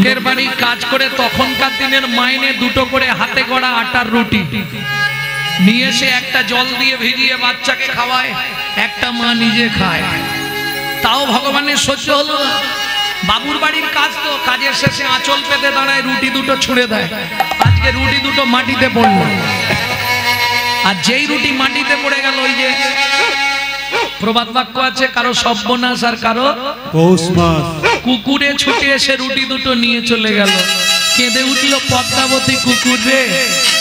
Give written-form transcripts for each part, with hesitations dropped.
লোকের বাড়ি কাজ করে তখনকার দিনের মাইনে দুটো করে হাতে গড়া আটার রুটি নিয়ে এসে একটা জল দিয়ে ভিজিয়ে বাচ্চাকে খাওয়ায়, একটা মা নিজে খায়, তাও ভগবানের সহ্য হলো না। বাবুর বাড়ির কাজ তো, কাজের শেষে আঁচল পেতে দাঁড়ায়, রুটি দুটো ছুঁড়ে দেয়। আজকে রুটি দুটো মাটিতে পড়লো, আর যেই রুটি মাটিতে পড়ে গেল, ওই যে প্রবাদ বাক্য আছে, কারো সর্বনাশ আর কারো পৌষ মাস, কুকুরে ছুটে এসে রুটি দুটো নিয়ে চলে গেল। কেঁদে উঠলো পদ্মাবতী, কুকুর রে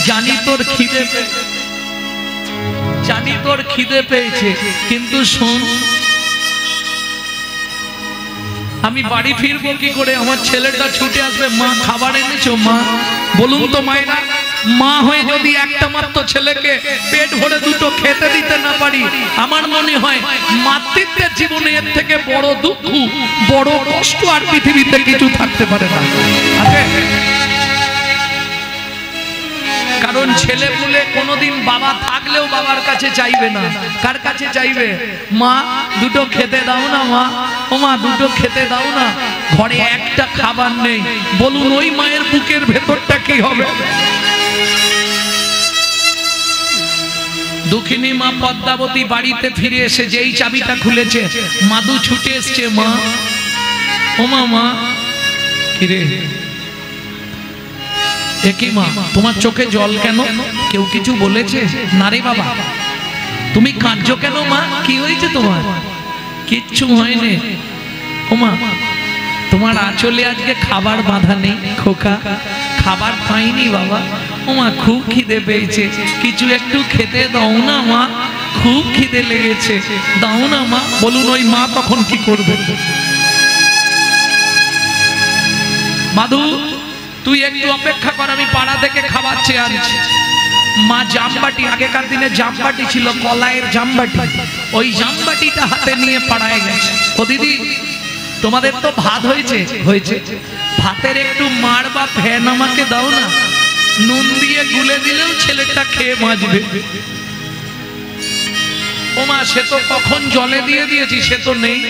জানি তোর খিদে, জানি তোর খিদে পেয়েছে, কিন্তু শোন আমি বাড়ি ফিরবো কি করে, আমার ছেলেটা ছুটে আসবে, মা খাবার এনেছো মা? বলুন তো মায়েরা, মা হয়ে যদি একটা মাত্র ছেলেকে পেট ভরে দুটো খেতে দিতে না পারি, আমার মনে হয় মাতৃত্বের জীবনে এর থেকে বড় দুঃখ, বড় কষ্ট আর পৃথিবীতে কিছু থাকতে পারে না। কারণ ছেলে পুলে কোনোদিন বাবা থাকলেও বাবার কাছে চাইবে না, কার কাছে চাইবে? মা দুটো খেতে দাও না মা, ও মা দুটো খেতে দাও না। ঘরে একটা খাবার নেই, বলুন ওই মায়ের বুকের ভেতরটা কি হবে? দুঃখিনী মা পদ্মাবতী বাড়িতে ফিরে এসে যেই চাবিটা খুলেছে, মাদু ছুটে এসছে, মা ও মা, মা কিরে একই মা, তোমার চোখে জল কেন? কেউ কিছু বলেছে? না রে বাবা। তুমি কাঁদছো কেন মা? কি হয়েছে তোমার? কিচ্ছু হয়নি। ও মা, তোমার আঁচলে আজকে খাবার বাঁধা নেই খোকা, খাবার পাইনি বাবা। ও মা খুব খিদে পেয়েছে, কিছু একটু খেতে দাও না মা, খুব খিদে লেগেছে, দাও না মা। বলুন ওই মা তখন কি করবে? মাধু তুই একটু অপেক্ষা কর, আমি পাড়া থেকে খাবার চেয়ে আনছি। মা জামবাটি, আগেকার দিনে জামবাটি ছিল, কলাইয়ের জামবাটি, ওই জামবাটিটা হাতে নিয়ে পাড়ায় গেছে। ও দিদি তোমাদের তো ভাত হয়েছে? হয়েছে। ভাতের একটু মার বা ফ্যান আমাকে দাও না, নুন দিয়ে গুলে দিলেও ছেলেটা খেয়ে বাঁচবে। ও মা সে তো কখন জলে দিয়ে দিয়েছি, সে তো নেই।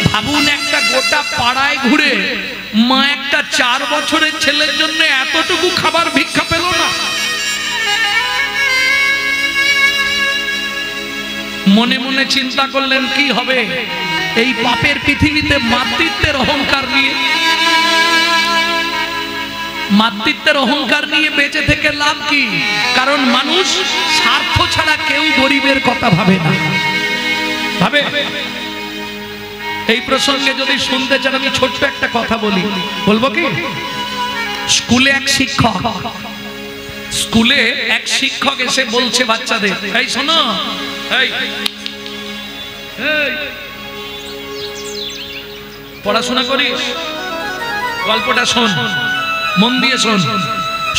ভাবুন একটা গোটা পাড়ায় ঘুরে মা একটা 4 বছরের ছেলের জন্য এতটুকু খাবার ভিক্ষা পেল না। মনে মনে চিন্তা করলেন কি হবে এই পাপের পৃথিবীতে মাতৃত্বের অহংকার নিয়ে, মাতৃত্বের অহংকার নিয়ে বেঁচে থেকে লাভ কি? কারণ মানুষ স্বার্থ ছাড়া কেউ গরিবের কথা ভাবে না, ভাবে। এই প্রসঙ্গে যদি শুনতে চান আমি ছোট্ট একটা কথা বলি, বলবো কি? স্কুলে এক শিক্ষক এসে বলছে বাচ্চাদের, এই শোনো, এই পড়াশোনা করিস, গল্পটা শোন, মন দিয়ে শোন।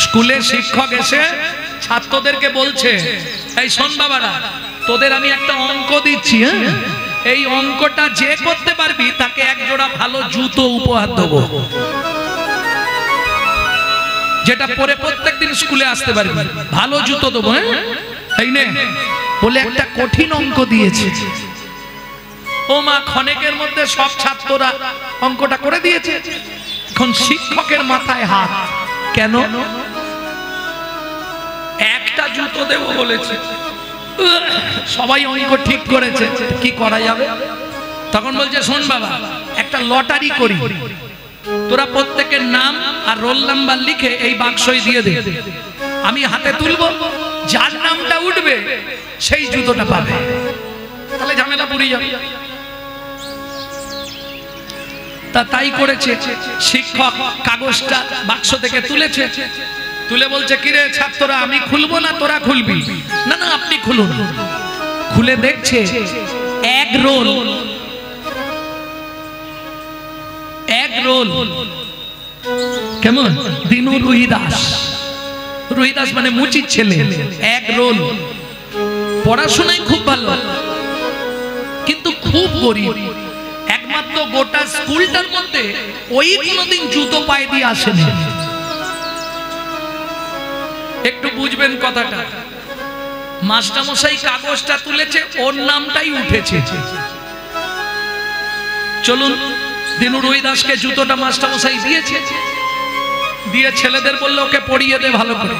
স্কুলে শিক্ষক এসে ছাত্রদেরকে বলছে, এই শোন বাবারা, তোদের আমি একটা অঙ্ক দিচ্ছি, হ্যাঁ, এই অঙ্কটা যে করতে পারবি তাকে এক জোড়া ভালো জুতো উপহার দেবো, যেটা পরে প্রত্যেকদিন স্কুলে আসতে পারবি, ভালো জুতো দেবো, হ্যাঁ এই নে বলে একটা কঠিন অঙ্ক দিয়েছে। ও মা ক্ষণেকের মধ্যে সব ছাত্ররা অঙ্কটা করে দিয়েছে। এখন শিক্ষকের মাথায় হাত, কেন? একটা জুতো দেবো বলেছে, সবাই অঙ্ক ঠিক করেছে, কি করা যাবে? তখন বলছে, শোন বাবা, একটা লটারি করি, তোরা প্রত্যেকের নাম আর রোল নাম্বার লিখে এই বাক্সয় দিয়ে দে, আমি হাতে তুলবো, যার নামটা উঠবে সেই জুতোটা পাবে, তাহলে ঝামেলা পুড়ে যাবে। তা তাই করেছে। শিক্ষক কাগজটা বাক্স থেকে তুলেছে, তুলে বলছে, কিরে ছাত্ররা, আমি খুলবো না তোরা খুলবি? না না আপনি খুলুন। খুলে দেখছে এক রোল, এক রোল। কেমন? দিনু রুহিদাস, রুহিদাস মানে মুচির ছেলে, এক রোল। পড়াশোনায় খুব ভালো কিন্তু খুব গরিব, একমাত্র গোটা স্কুলটার মধ্যে ওই কোনোদিন জুতো পায়ে দিয়ে আসেনি। একটু বুঝবেন কথাটা, মাস্টারমশাই কাগজটা তুলেছে, ওর নামটাই উঠেছে। চলুন দিনু রুই দাসকে জুতোটা মাস্টারমশাই দিয়েছে, দিয়ে ছেলেদের বললো ওকে পড়িয়ে দে ভালো করে।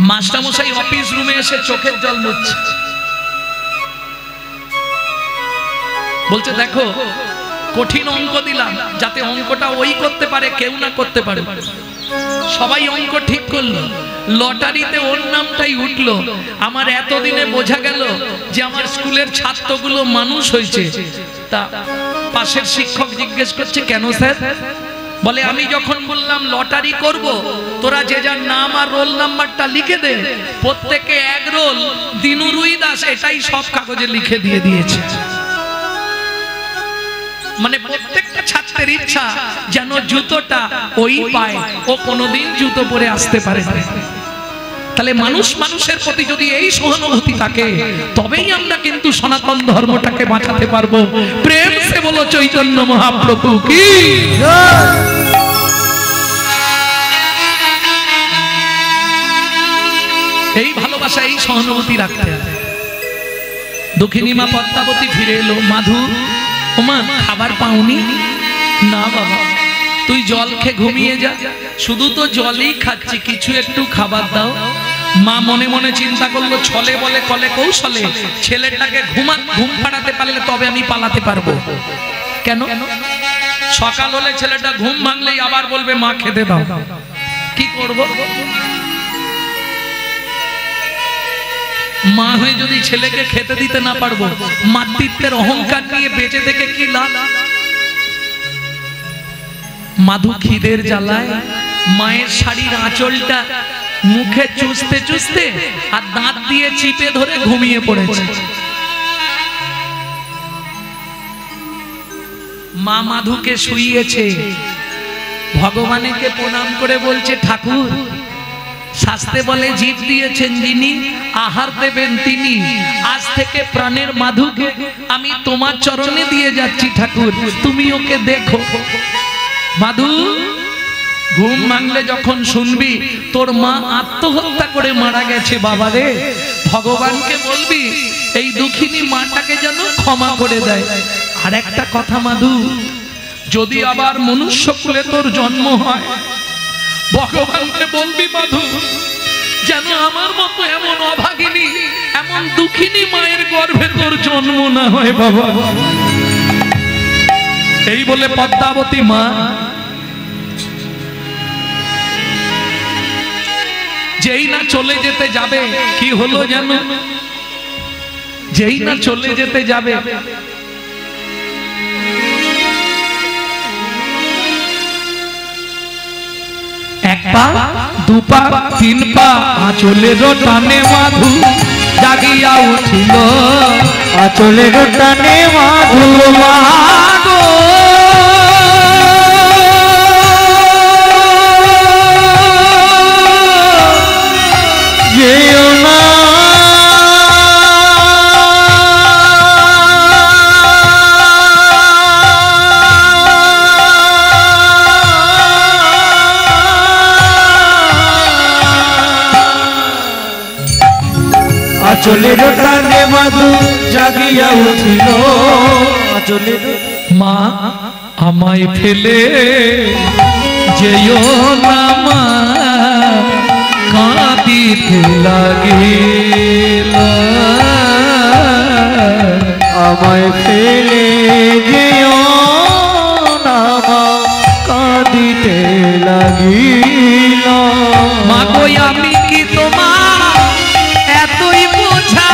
মাস্টারমশাই অফিস রুমে এসে চোখের জল মুছছে, বলছে দেখো কঠিন অঙ্ক দিলাম যাতে অঙ্কটা ওই করতে পারে কেউ না করতে পারে। সবাই অঙ্ক ঠিক করলো, লটারিতে ওর নামটাই উঠলো। আমার এতদিনে বোঝা গেল যে আমার স্কুলের ছাত্রগুলো মানুষ হয়েছে। তা পাশের শিক্ষক জিজ্ঞেস করছে কেন স্যার? বলে আমি যখন বললাম লটারি করব, তোরা যে যার নাম আর রোল নাম্বারটা লিখে দে, প্রত্যেকে এক রোল দিনু রুই দাস এটাই সব কাগজে লিখে দিয়ে দিয়েছে। মানে প্রত্যেকটা ছাত্রের ইচ্ছা যেন জুতোটা ওই পায়, ও কোনোদিন জুতো পরে আসতে পারে না। তাহলে মানুষ মানুষের প্রতি যদি এই সহানুভূতি থাকে, তবেই আমরা কিন্তু সনাতন ধর্মটাকে বাঁচাতে পারবো। প্রেম সে বলো চৈতন্য মহাপ্রভু কি। এই ভালোবাসা, এই সহানুভূতি রাখতে হবে। দক্ষিণী মা পদ্মাবতী ফিরে এলো। মাধু, ওমা খাবার পাওনি? না বাবা, তুই জল খেয়ে ঘুমিয়ে যা। শুধু তো জলই খাচ্ছি, কিছু একটু খাবার দাও। মা মনে মনে চিন্তা করলো, ছলে বলে কলে কৌশলে ছেলেটাকে ঘুম পাড়াতে পারলে তবে আমি পালাতে পারবো। কেন? সকাল হলে ছেলেটা ঘুম ভাঙলেই আবার বলবে মা খেতে দাও। কি করব? মা হয়ে যদি ছেলেকে খেতে দিতে না পারবো, মাতৃত্বের অহংকার নিয়ে বেঁচে থেকে কি লাভ? মাধু খিদের জ্বালায় মায়ের শাড়ির আঁচলটা মুখে চুষতে চুষতে আর দাঁত দিয়ে চিপে ধরে ঘুমিয়ে পড়েছে। মা মাধুকে শুইয়েছে, ভগবানকে প্রণাম করে বলছে ঠাকুর, শাস্তে বলে জীব দিয়েছেন যিনি, আহার দেবেন তিনি। আজ থেকে প্রাণের মাধুকে আমি তোমার চরণে দিয়ে যাচ্ছি ঠাকুর, তুমি ওকে দেখো। মাধু, ঘুম ভাঙলে যখন শুনবি তোর মা আত্মহত্যা করে মারা গেছে, বাবা রে, ভগবানকে বলবি এই দুঃখিনী মাটাকে যেন ক্ষমা করে দেয়। আর একটা কথা মাধু, যদি আবার মনুষ্য কুলে তোর জন্ম হয়, ভগবানকে বলবি মাধু যেন আমার মতো এমন অভাগিনী, এমন দুঃখিনী মায়ের গর্ভে তোর জন্ম না হয় বাবা। এই বলে পদ্মাবতী মা যেই না চলে যেতে যাবে, কি হলো জানো? যেই না চলে যেতে যাবে, এক পা দু পা তিন পা আঁচলের টানে মাধু জাগিয়া উঠিল, আঁচলের টানে মাধু মাগো যেও না। আঁচলের টানে মাধু জাগিয়া উঠিল, আঁচলের মা আমায় ফেলে যেও না মা, কাঁদিতে লাগিল, আমায় ফেলে যেও না মা, কাঁদিতে লাগিল। মা কই আমি কি তোমার এতই বোঝা,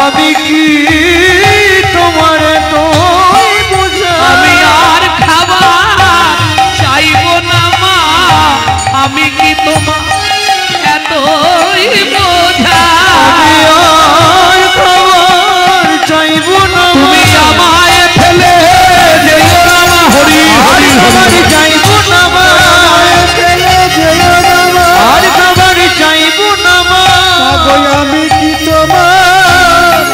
আমি কি তোমার এতই বোঝা, আমি আর খাবার চাইব না মা, আমি কি তোমার এতই বোঝা, আমি আর খাবার চাইব না, তুমি আমায় ফেলে যেও না মা, হরি হরি হরি চাইব না মা, ফেলে যেও না মা, আর খাবার চাইব না মা, আমি কি তোমার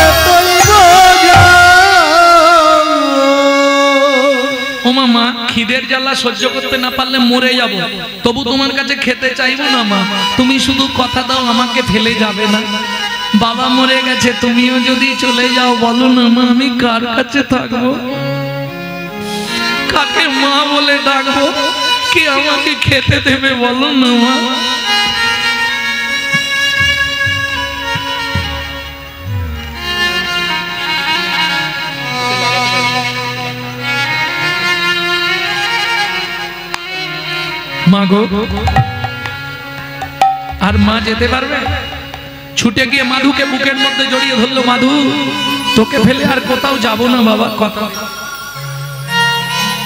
এতই বোঝা। ও মা, খিদের জ্বালা সহ্য করতে না পারলে মরে যাব, তবু তোমার কাছে খেতে চাইবো না মা, তুমি শুধু কথা দাও আমাকে ফেলে যাবে না। বাবা মরে গেছে, তুমিও যদি চলে যাও বলো না মা, আমি কার কাছে থাকবো? কাকে মা বলে ডাকবো? কে আমাকে খেতে দেবে বলো না মা? মা গো, আর মা যেতে পারবে? ছুটে গিয়ে মাধুকে বুকের মধ্যে জড়িয়ে ধরলো, মাধু তোকে ফেলে আর কোথাও যাব না বাবা, কথা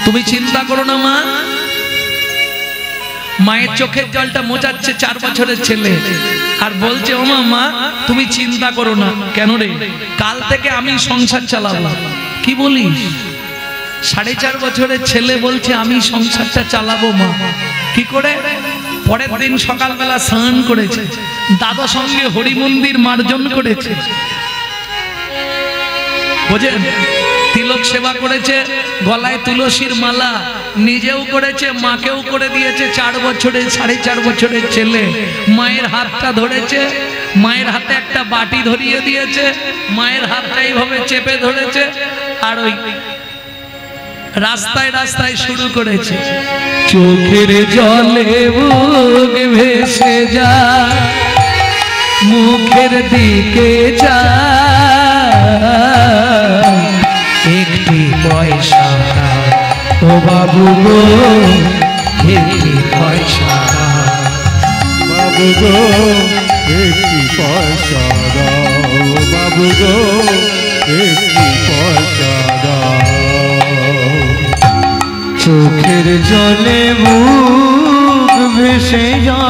তুমি চিন্তা করো না মা। মায়ের চোখের জলটা মোচাচ্ছে 4 বছরের ছেলে, আর বলছে ও মা তুমি চিন্তা করো না। কেন রে? কাল থেকে আমি সংসার চালাবো। কি বলিস? 4.5 বছরের ছেলে বলছে আমি সংসারটা চালাবো মা। কি করে? পরের দিন সকালবেলা স্নান করেছে, দাদা সঙ্গে হরি মন্দির মার্জন করেছে, বোঝেন? তিলক সেবা করেছে, গলায় তুলসীর মালা নিজেও করেছে, মাকেও করে দিয়েছে। 4 বছরের 4.5 বছরের ছেলে মায়ের হাতটা ধরেছে, মায়ের হাতে একটা বাটি ধরিয়ে দিয়েছে, মায়ের হাতটা এইভাবে চেপে ধরেছে, আর ওই রাস্তায় রাস্তায় শুরু করেছে, চোখের জলে বুক ভেসে যা, মুখের দিকে যা, একটি পয়সা ও বাবু গো, একটি পয়সা বাবু গো, একটি পয়সা দাও বাবু গো, একটি পয়সা দাও। চোখের জলে মুখ ভেসে যা,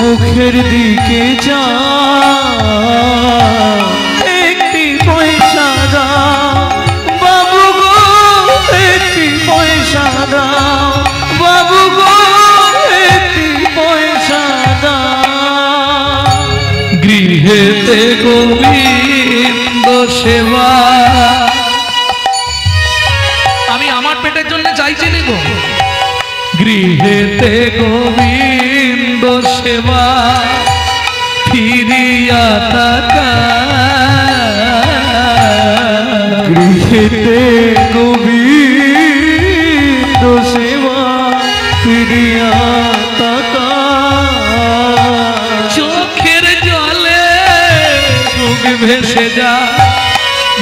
মুখের দিকে যা, একটি পয়সা দাও বাবু গো, একটি পয়সা দাও বাবু গো, একটি পয়সা দাও। গৃহেতে গোবিন্দ সেবা, আমি আমার পেটের জন্য চাইছি নিব। গৃহেতে গোবিন্দ সেবা, ফিরিয়া তাকা, গৃহেতে গোবিন্দ সেবা, ফিরিয়া তাকা। চোখের জলে মুখ ভেসে যা,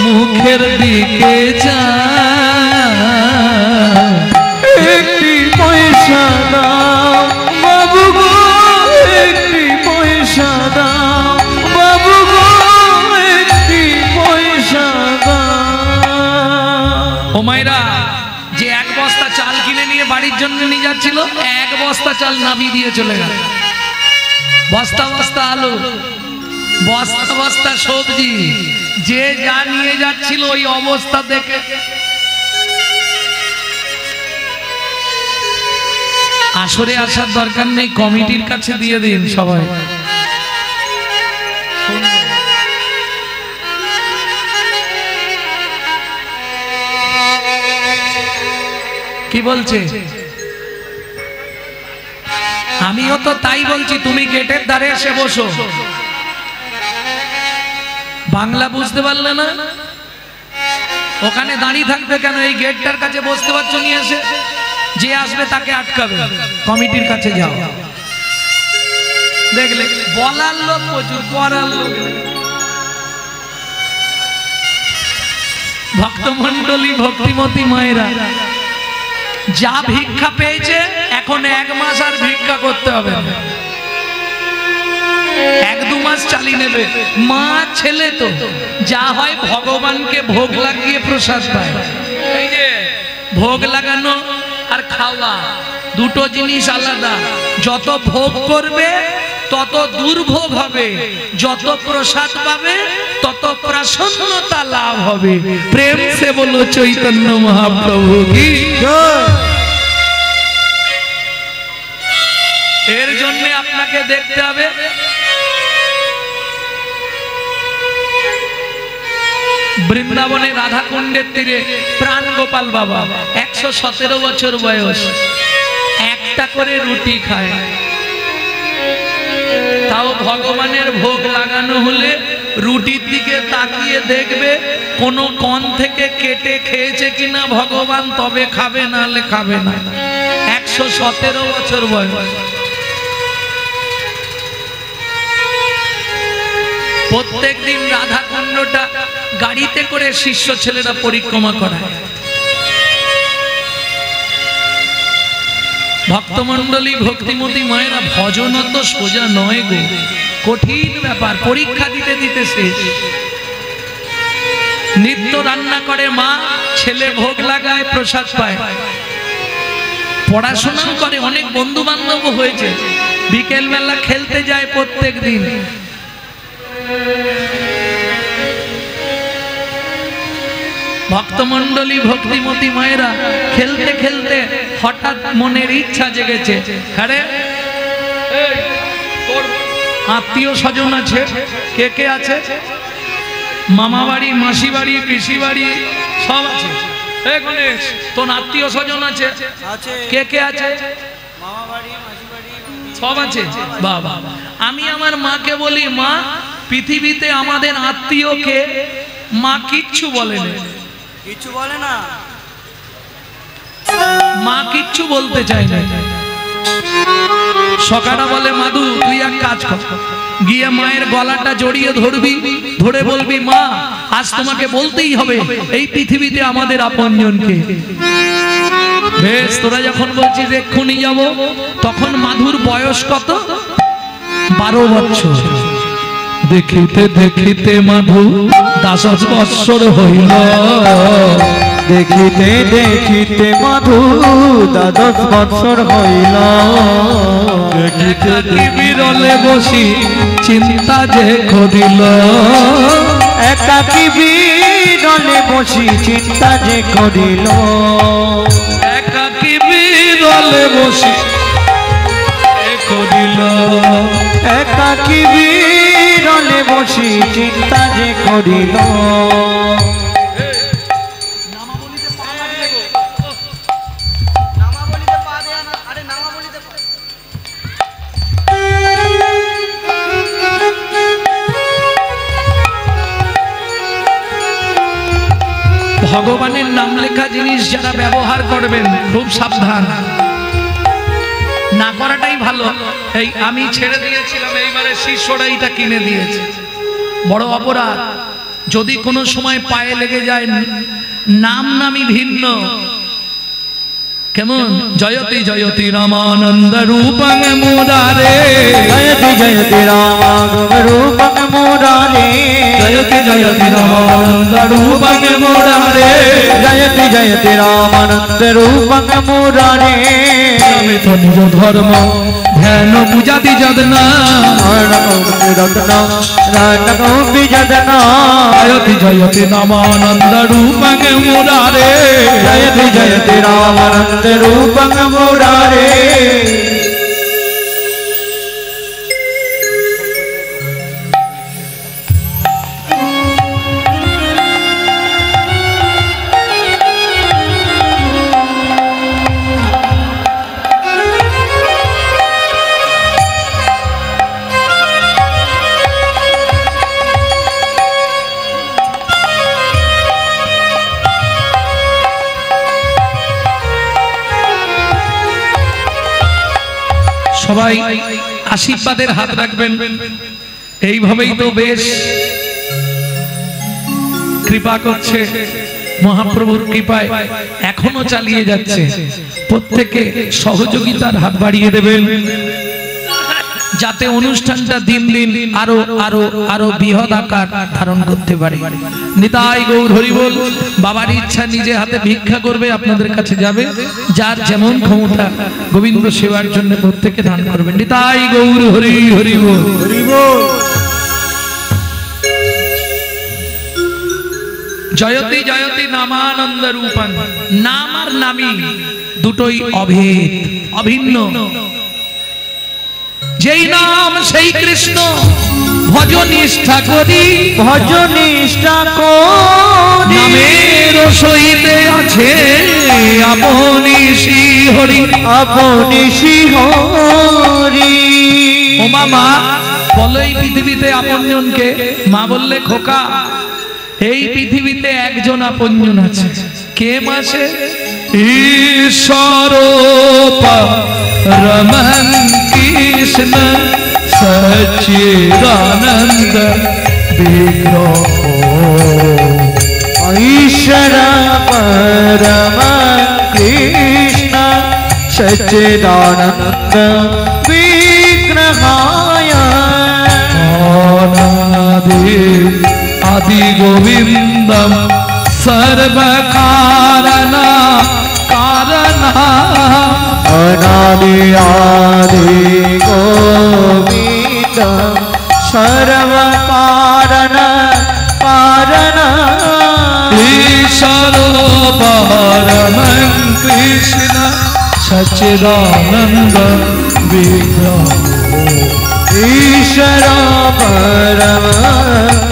মুখের দিকে যা, একটি পয়সা দাও বাবু গো, একটি পয়সা দাও বাবু গো, একটি পয়সা দাও। ও মায়েরা, যে 1 বস্তা চাল কিনে নিয়ে বাড়ির জন্য নিয়ে যাচ্ছিল, 1 বস্তা চাল নামিয়ে দিয়ে চলে গেল। বস্তা বস্তা আলু, বস্তা বস্তা সবজি, যে যা নিয়ে যাচ্ছিল ওই অবস্থা দেখে আসরে আসার দরকার নেই, কমিটির কাছে দিয়ে দিন সবাই। কি বলছে? আমিও তো তাই বলছি, তুমি গেটের ধারে এসে বসো। বাংলা বুঝতে পারলে না? ওখানে দাঁড়িয়ে থাকবে কেন? এই গেটটার কাছে বসতে পারছো নিয়ে এসে, যে আসবে তাকে আটকাবে। কমিটির কাছে যাও, দেখলে বলার লোক প্রচুর, করার লোক। ভক্তমন্ডলী, ভক্তিমতী মায়েরা, যা ভিক্ষা পেয়েছে এখন 1 মাস আর ভিক্ষা করতে হবে না, 1-2 মাস চালিয়ে নেবে। মা ছেলে তো যা হয় ভগবানকে ভোগ লাগিয়ে প্রসাদ পায়। এই যে ভোগ লাগানো আর খাওয়া দুটো জিনিস আলাদা। যত ভোগ করবে তত দুর্ভোগ হবে, যত প্রসাদ পাবে তত প্রসন্নতা লাভ হবে। প্রেম সে বলো চৈতন্য মহাপ্রভু কি জয়। এর জন্য আপনাকে দেখতে হবে বৃন্দাবনে রাধাকুণ্ডের তীরে প্রাণ গোপাল বাবা, 117 বছর বয়স, একটা করে রুটি খায়। তাও ভগবানের ভোগ লাগানো হলে রুটির দিকে তাকিয়ে দেখবে কোন কণ থেকে কেটে খেয়েছে কিনা ভগবান, তবে খাবে, নাহলে খাবে না। 117 বছর বয়স। প্রত্যেক দিন রাধা কুণ্ডটা গাড়িতে করে শিষ্য ছেলেরা পরিক্রমা করায়। ভক্তমণ্ডলী, ভক্তিমতী মায়েরা, ভজন তো সোজা নয় গো, কঠিন ব্যাপার। পরীক্ষা দিতে দিতে শেষ। নিত্য রান্না করে মা, ছেলে ভোগ লাগায়, প্রসাদ পায়, পড়াশোনাও করে, অনেক বন্ধু বান্ধব হয়েছে, বিকেল বেলা খেলতে যায় প্রত্যেক দিন। ভক্তমণ্ডলী, ভক্তিমতী মায়েরা খেলতে খেলতে হঠাৎ মনের ইচ্ছা জেগেছে, আরে তোর আত্মীয় স্বজন আছে, কে কে আছে? মামা বাড়ি, মাসি বাড়ি, পিসি বাড়ি সব আছে। গণেশ, তোর আত্মীয় স্বজন আছে, কে কে আছে? সব আছে। বাবা, আমি আমার মাকে বলি, মা পৃথিবীতে আমাদের আত্মীয় কে? মা কিচ্ছু বলে না, কিছু বলে না, মা কিচ্ছু বলতে চায় না। সকাটা বলে, মাধু তুই এক কাজ কর, গিয়ে মায়ের গলাটা জড়িয়ে ধরবি, ধরে বলবি, মা আজ তোমাকে বলতেই হবে এই পৃথিবীতে আমাদের আপনজনকে। বেশ, তোরা যখন বলছিস এক্ষুনি যাব, তখন মাধুর বয়স কত? 12 বছর। দেখিতে দেখিতে মাধু 10 বৎসর হইল, দেখিতে দেখিতে মাধু 10 বৎসর হইল। দেখিতে বিরলে বসি চিন্তা যে করিল, একাকী বিরলে বসি চিন্তা যে করিল, একাকী বিরলে বসি করিল, একাকী বিরলে বসি চিন্তা যে করিল। ভগবানের নাম লেখা জিনিস যারা ব্যবহার করবেন খুব সাবধান, না করাটাই ভালো। এই আমি ছেড়ে দিয়েছিলাম, এইবারে শিষ্যরা এটা কিনে দিয়েছে, বড় অপরাধ। যদি কোনো সময় পায়ে লেগে যায়, নাম নামই ভিন্ন। কেমন? জয়তি জয়তি রামানন্দ রূপং মুরারে, জয়তি জয়তি রামানন্দ রূপং মুরারে, জয়তি জয়তি রামানন্দ রূপং মুরারে, জয়তি জয়তি রামানন্দ রূপং মুরারে। আমি তো নিজ ধর্ম ধ্যান বুঝাতি যদনা, জয়তি জয়তি রামানন্দ রূপং মুরারে, জয়তি জয়তি রামানন্দ রূপং মুরারে। সবাই আশীর্বাদের হাত রাখবেন। এইভাবেই তো বেশ কৃপা করছে, মহাপ্রভুর কৃপায় এখনো চালিয়ে যাচ্ছে। প্রত্যেকে সহযোগিতার হাত বাড়িয়ে দেবেন, যাতে অনুষ্ঠানটা দিন দিন আরো আরো আরো বৃহৎ আকার ধারণ করতে পারে। নিতাই গৌর হরি বল। বাবার ইচ্ছা নিজে হাতে ভিক্ষা করবে, আপনাদের কাছে যাবে, যার যেমন ক্ষমতা গোবিন্দ সেবার জন্য প্রত্যেকে দান করবেন। নিতাই গৌর হরি হরি বল। জয়তি জয়তি নামানন্দ রূপং। নাম আর নামী দুটোই অভেদ, অভিন্ন। যেই নাম সেই কৃষ্ণ, ভজনিষ্ঠা করি, ভজনিষ্ঠা করি, নামের সহিতে আছে আপনি শ্রী হরি, আপনি শ্রী হরি। ও মামা, বলো এই পৃথিবীতে আপনজনকে? মা বললে খোকা এই পৃথিবীতে একজন আপনজন আছে। কে মাসে? ঈশ্বর পরমং কৃষ্ণ সচ্চিদানন্দ বিগ্রহ। ঈশ্বর পরম কৃষ্ণ সচ্চিদানন্দ বিগ্রহায় আদি গোবিন্দম সর্ব কারণ কারণ। অনাদি আদি গোবিন্দম সর্ব কারণ কারণ। ঈশ্বর পরমং কৃষ্ণ সচ্চিদানন্দ বিগ্রহ। ঈশ্বর পরম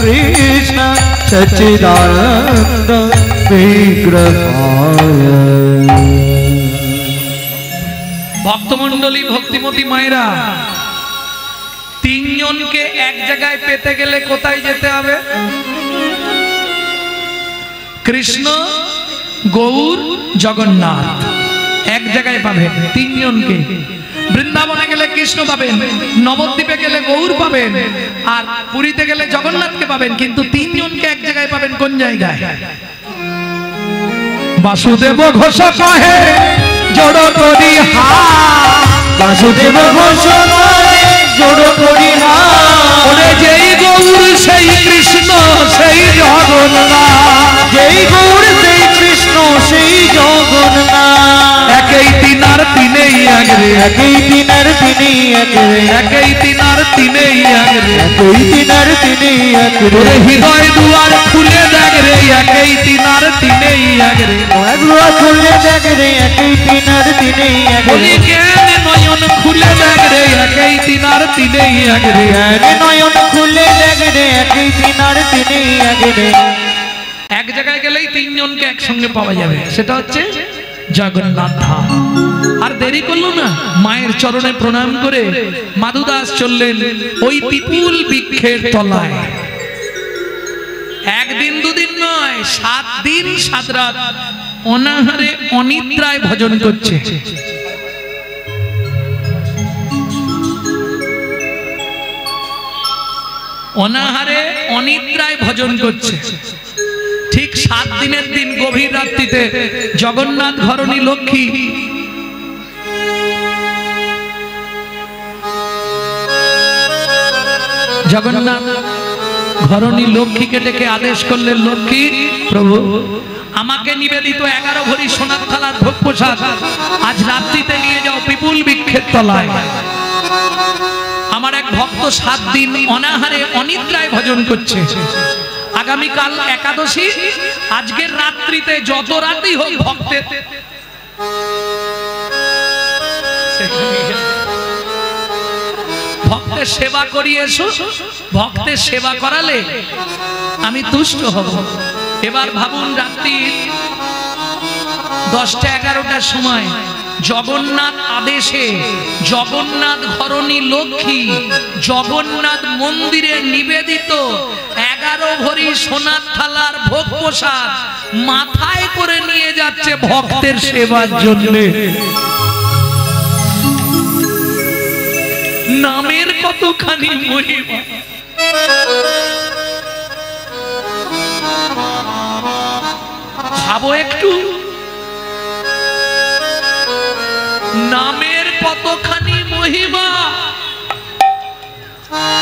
কৃষ্ণ সচ্চিদানন্দ বিগ্রহায়। ভক্তমণ্ডলী, ভক্তিমতী মায়েরা, তিনজনকে এক জায়গায় পেতে গেলে কোথায় যেতে হবে? কৃষ্ণ, গৌর, জগন্নাথ এক জায়গায় পাবেন তিনজনকে। বৃন্দাবনে গেলে কৃষ্ণ পাবেন, নবদ্বীপে গেলে গৌর পাবেন, আর পুরীতে গেলে জগন্নাথকে পাবেন। কিন্তু তিনজনকে এক জায়গায় পাবেন কোন জায়গায়? বাসুদেব ঘোষ কহে জড় করি হা। বাসুদেব ঘোষ কহে জড় করি হা। ওরে যেই গৌর সেই কৃষ্ণ সেই জগন্নাথ। যেই গৌর সেই কৃষ্ণ সেই জগন্নাথ। একই তিনার তিনেই আগরে, একই তিনার তিনি একরে, একই তিনার তিনেই আগরে। একই তিনার তিনি একরে। ওরে হৃদয় দুয়ার খুলে দেখ রে, একই তিনার তিনেই আগরে। একবার খুলে দেখ রে, একই তিনার তিনি বলি একরে। জ্ঞান নয়ন খুলে দেখ রে, একই তিনার তিনেই আগরে। জ্ঞান নয়ন খুলে দেখ রে, একই তিনার তিনি একরে। এক জায়গায় গেলেই তিনজনকে একসঙ্গে পাওয়া যাবে, সেটা হচ্ছে জগন্নাথ ধাম। আর দেরি করলো না, মায়ের চরণে প্রণাম করে মাধুদাস চললেন ওই পিপুল বৃক্ষের তলায়। একদিন দুদিন নয়, 7 দিন 7 রাত অনাহারে অনিদ্রায় ভজন করছে। অনাহারে অনিদ্রায় ভজন করছে। ঠিক 7 দিনের দিন গভীর রাত্রিতে জগন্নাথ ঘরণী লক্ষ্মী জগন্নাথ ঘরণী লক্ষ্মীকে ডেকে আদেশ করলেন, লক্ষ্মী প্রভু আমাকে নিবেদিত 11 ভরি সোনার থালার ভোগ প্রসাদ আজ রাত্রিতে নিয়ে যাও পিপুল বৃক্ষের তলায়। আমার এক ভক্ত 7 দিন অনাহারে অনিদ্রায় ভজন করছে। আগামীকাল একাদশী, আজকের রাত্রিতে যত রাতই হোক ভক্তের ভক্তের সেবা করিয়ে এসো। ভক্তের সেবা করালে আমি তুষ্ট হব। এবার ভাবুন, রাত্রি 10টা-11টার সময় জগন্নাথ আদেশে জগন্নাথ ঘরণী লক্ষ্মী জগন্নাথ মন্দিরে নিবেদিত 11 ভরি সোনার থালার ভোগ প্রসাদ মাথায় করে নিয়ে যাচ্ছে ভক্তের সেবার জন্য। নামের কতখানি মহিমা! ভাবো একটু, নামের কতখানি মহিমা।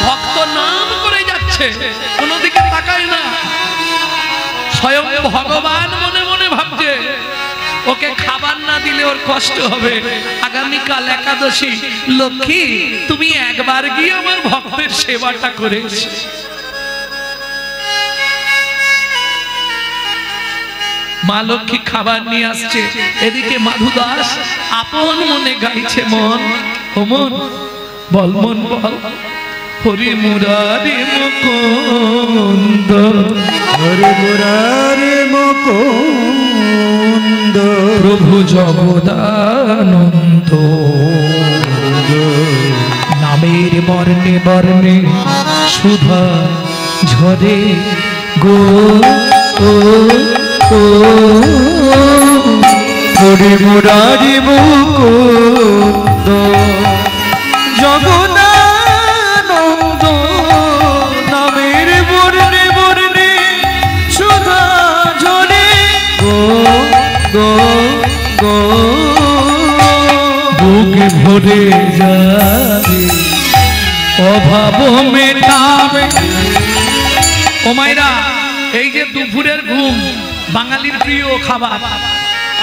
ভক্ত নাম করে যাচ্ছে, কোনো দিকে তাকায় না। স্বয়ং ভগবান মনে মনে ভাবছে ওকে খাবার না দিলে ওর কষ্ট হবে। আগামীকাল একাদশী, লক্ষ্মী তুমি একবার গিয়ে আমার ভক্তের সেবাটা করে এসো। মা লক্ষ্মী খাবার নিয়ে আসছে, এদিকে মাধুদাস আপন মনে গাইছে, মন ও মন বল, মন বল, হরি মুরারি মুকুন্দ, হরে মুরারি মুকুন্দ, প্রভু জগদানন্দ। নামের বর্ণে বর্ণে সুধা ঝরে গো ও ও হরে মুরারি মুকুন্দ জগদানন্দ নামের বর্ণে বর্ণে সুধা ঝরে গো গো গো বুক ভরে যাবে অভাব মেটাবে। ও মাইরা, এই যে দুপুরের ঘুম বাঙালির প্রিয় খাবার,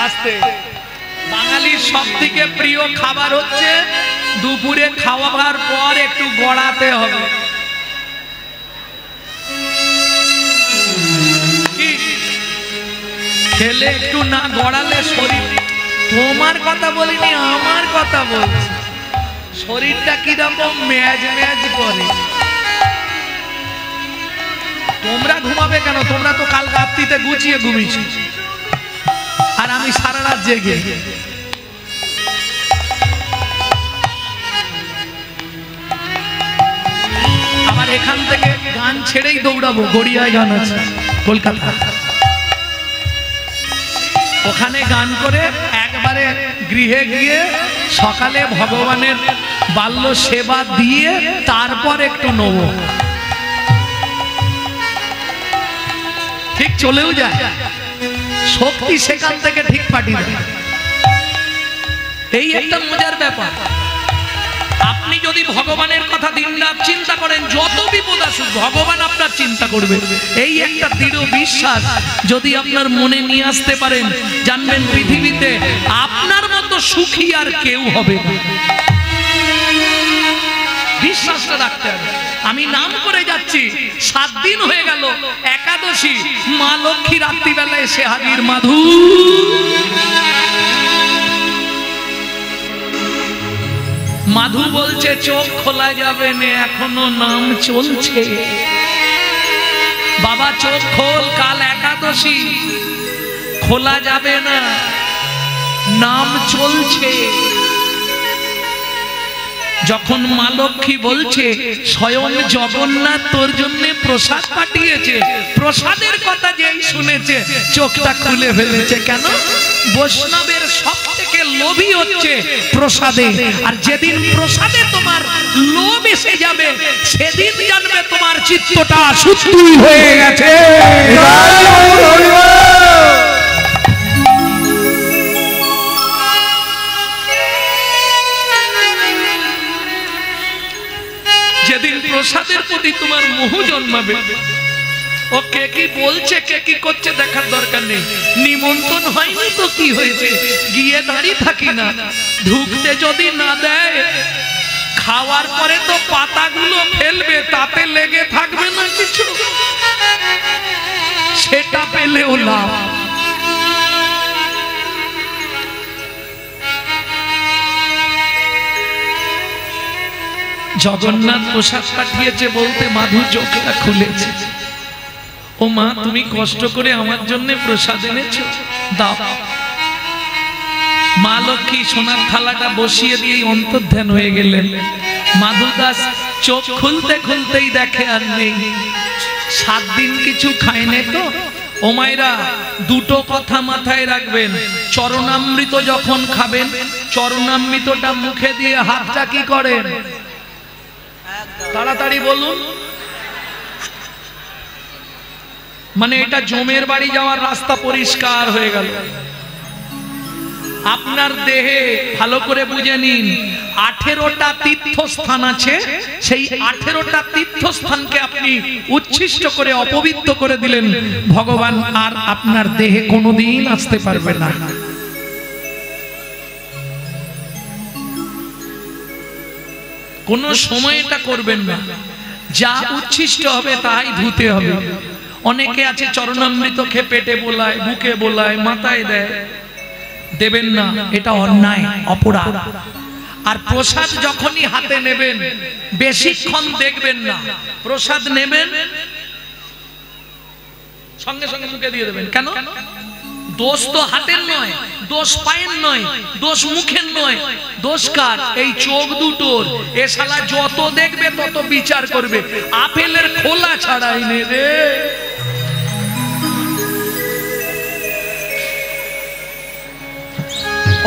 আস্তে, বাঙালির সব থেকে প্রিয় খাবার হচ্ছে দুপুরে খাওয়ার পর একটু গড়াতে হবে। খেলে একটু না গড়ালে শরীর, তোমার কথা বলিনি আমার কথা বলছি, শরীরটা কিরকম ম্যাজ ম্যাজ করে। তোমরা ঘুমাবে কেন? তোমরা তো কাল রাত্রিতে গুছিয়ে ঘুমিয়েছি, আর আমি সারা রাত জেগে। আবার এখান থেকে গান ছেড়েই দৌড়াবো, গড়িয়ায় গান আছে কলকাতা, ওখানে গান করে একবারে গৃহে গিয়ে সকালে ভগবানের বাল্য সেবা দিয়ে তারপর একটু নেব। ঠিক চলেও যায়, শক্তি সেখান থেকে ঠিক পাঠিয়ে দেয়। এই একটা মজার ব্যাপার। আপনি যদি ভগবানের কথা দিনরাত চিন্তা করেন, যত বিপদ আসুক ভগবান আপনার চিন্তা করবে, এই একটা দৃঢ় বিশ্বাস যদি আপনার মনে নিয়ে আসতে পারেন, জানবেন পৃথিবীতে আপনার মতো সুখী আর কেউ হবে না। বিশ্বাসটা রাখতে হবে। আমি নাম করে যাচ্ছি, 7 দিন হয়ে গেল একাদশী, মা লক্ষ্মী রাত্রিবেলা এসে হাজির। মাধু মাধু বলছে চোখ খোলা যাবে না, এখনো নাম চলছে। বাবা চোখ খোল, কাল একাদশী, খোলা যাবে না, নাম চলছে। যখন মা লক্ষ্মী বলছে স্বয়ং জগন্নাথ তোর জন্য প্রসাদ পাঠিয়েছে, প্রসাদের কথা যেই শুনেছে চোখটা খুলে ফেলেছে। কেন? বৈষ্ণবের সব থেকে লোভী হচ্ছে প্রসাদে, আর যেদিন প্রসাদে তোমার লোভ এসে যাবে সেদিন জানবে তোমার চিত্তটা শুদ্ধ হয়ে গেছে। যেদিন প্রসাদের প্রতি তোমার মোহ জন্মাবে, ও কে কি বলছে কে কি করছে দেখার দরকার নেই। নিমন্ত্রণ হয়নি তো কি হয়েছে, গিয়ে দাঁড়িয়ে থাকি না। ঢুকতে যদি না দেয়, খাওয়ার পরে তো পাতাগুলো ফেলবে, তাতে লেগে থাকবে না কিছু, সেটা পেলেও লাভ। জগন্নাথ প্রসাদ পাঠিয়েছে বলতে মাধু চোখটা খুলেছে। ও মা, তুমি কষ্ট করে আমার জন্য প্রসাদ এনেছো, দাও। মা লক্ষ্মী সোনার থালাটা বসিয়ে দিয়ে অন্তর্ধান হয়ে গেলেন। মাধু দাস চোখ খুলতে খুলতেই দেখে আর নেই। 7 দিন কিছু খায়নি তো। ও মায়েরা, দুটো কথা মাথায় রাখবেন। চরণামৃত যখন খাবেন, চরণামৃতটা মুখে দিয়ে হাতটা কি করেন? তাড়াতাড়ি বলুন। মানে এটা জমের বাড়ি যাওয়ার রাস্তা পরিষ্কার হয়ে গেল। আপনার দেহে ভালো করে বুঝে নিন, 18টা তীর্থস্থান আছে। সেই 18টা তীর্থস্থানকে আপনি উচ্ছিষ্ট করে অপবিত্র করে দিলেন, ভগবান আর আপনার দেহে কোনোদিন আসতে পারবে না। কোনো সময় এটা করবেন না। যা উচ্ছিষ্ট হবে তাই ধুতে হবে। অনেকে আছে চরণামৃত খেয়ে পেটে বোলায়, বুকে বোলায়, মাথায় দেয়, দেবেন না, এটা অন্যায়, অপরাধ। আর প্রসাদ যখনই হাতে নেবেন বেশিক্ষণ দেখবেন না। প্রসাদ নেবেন সঙ্গে সঙ্গে মুখে দিয়ে দেবেন। কেন? দোষ তো হাতের নয়, দোষ পায়ের নয়, দোষ মুখের নয়, দোষ কার? এই চোখ দুটোর। এ শালা যত দেখবে তত বিচার করবে, আপেলের খোলা ছাড়াই নে রে।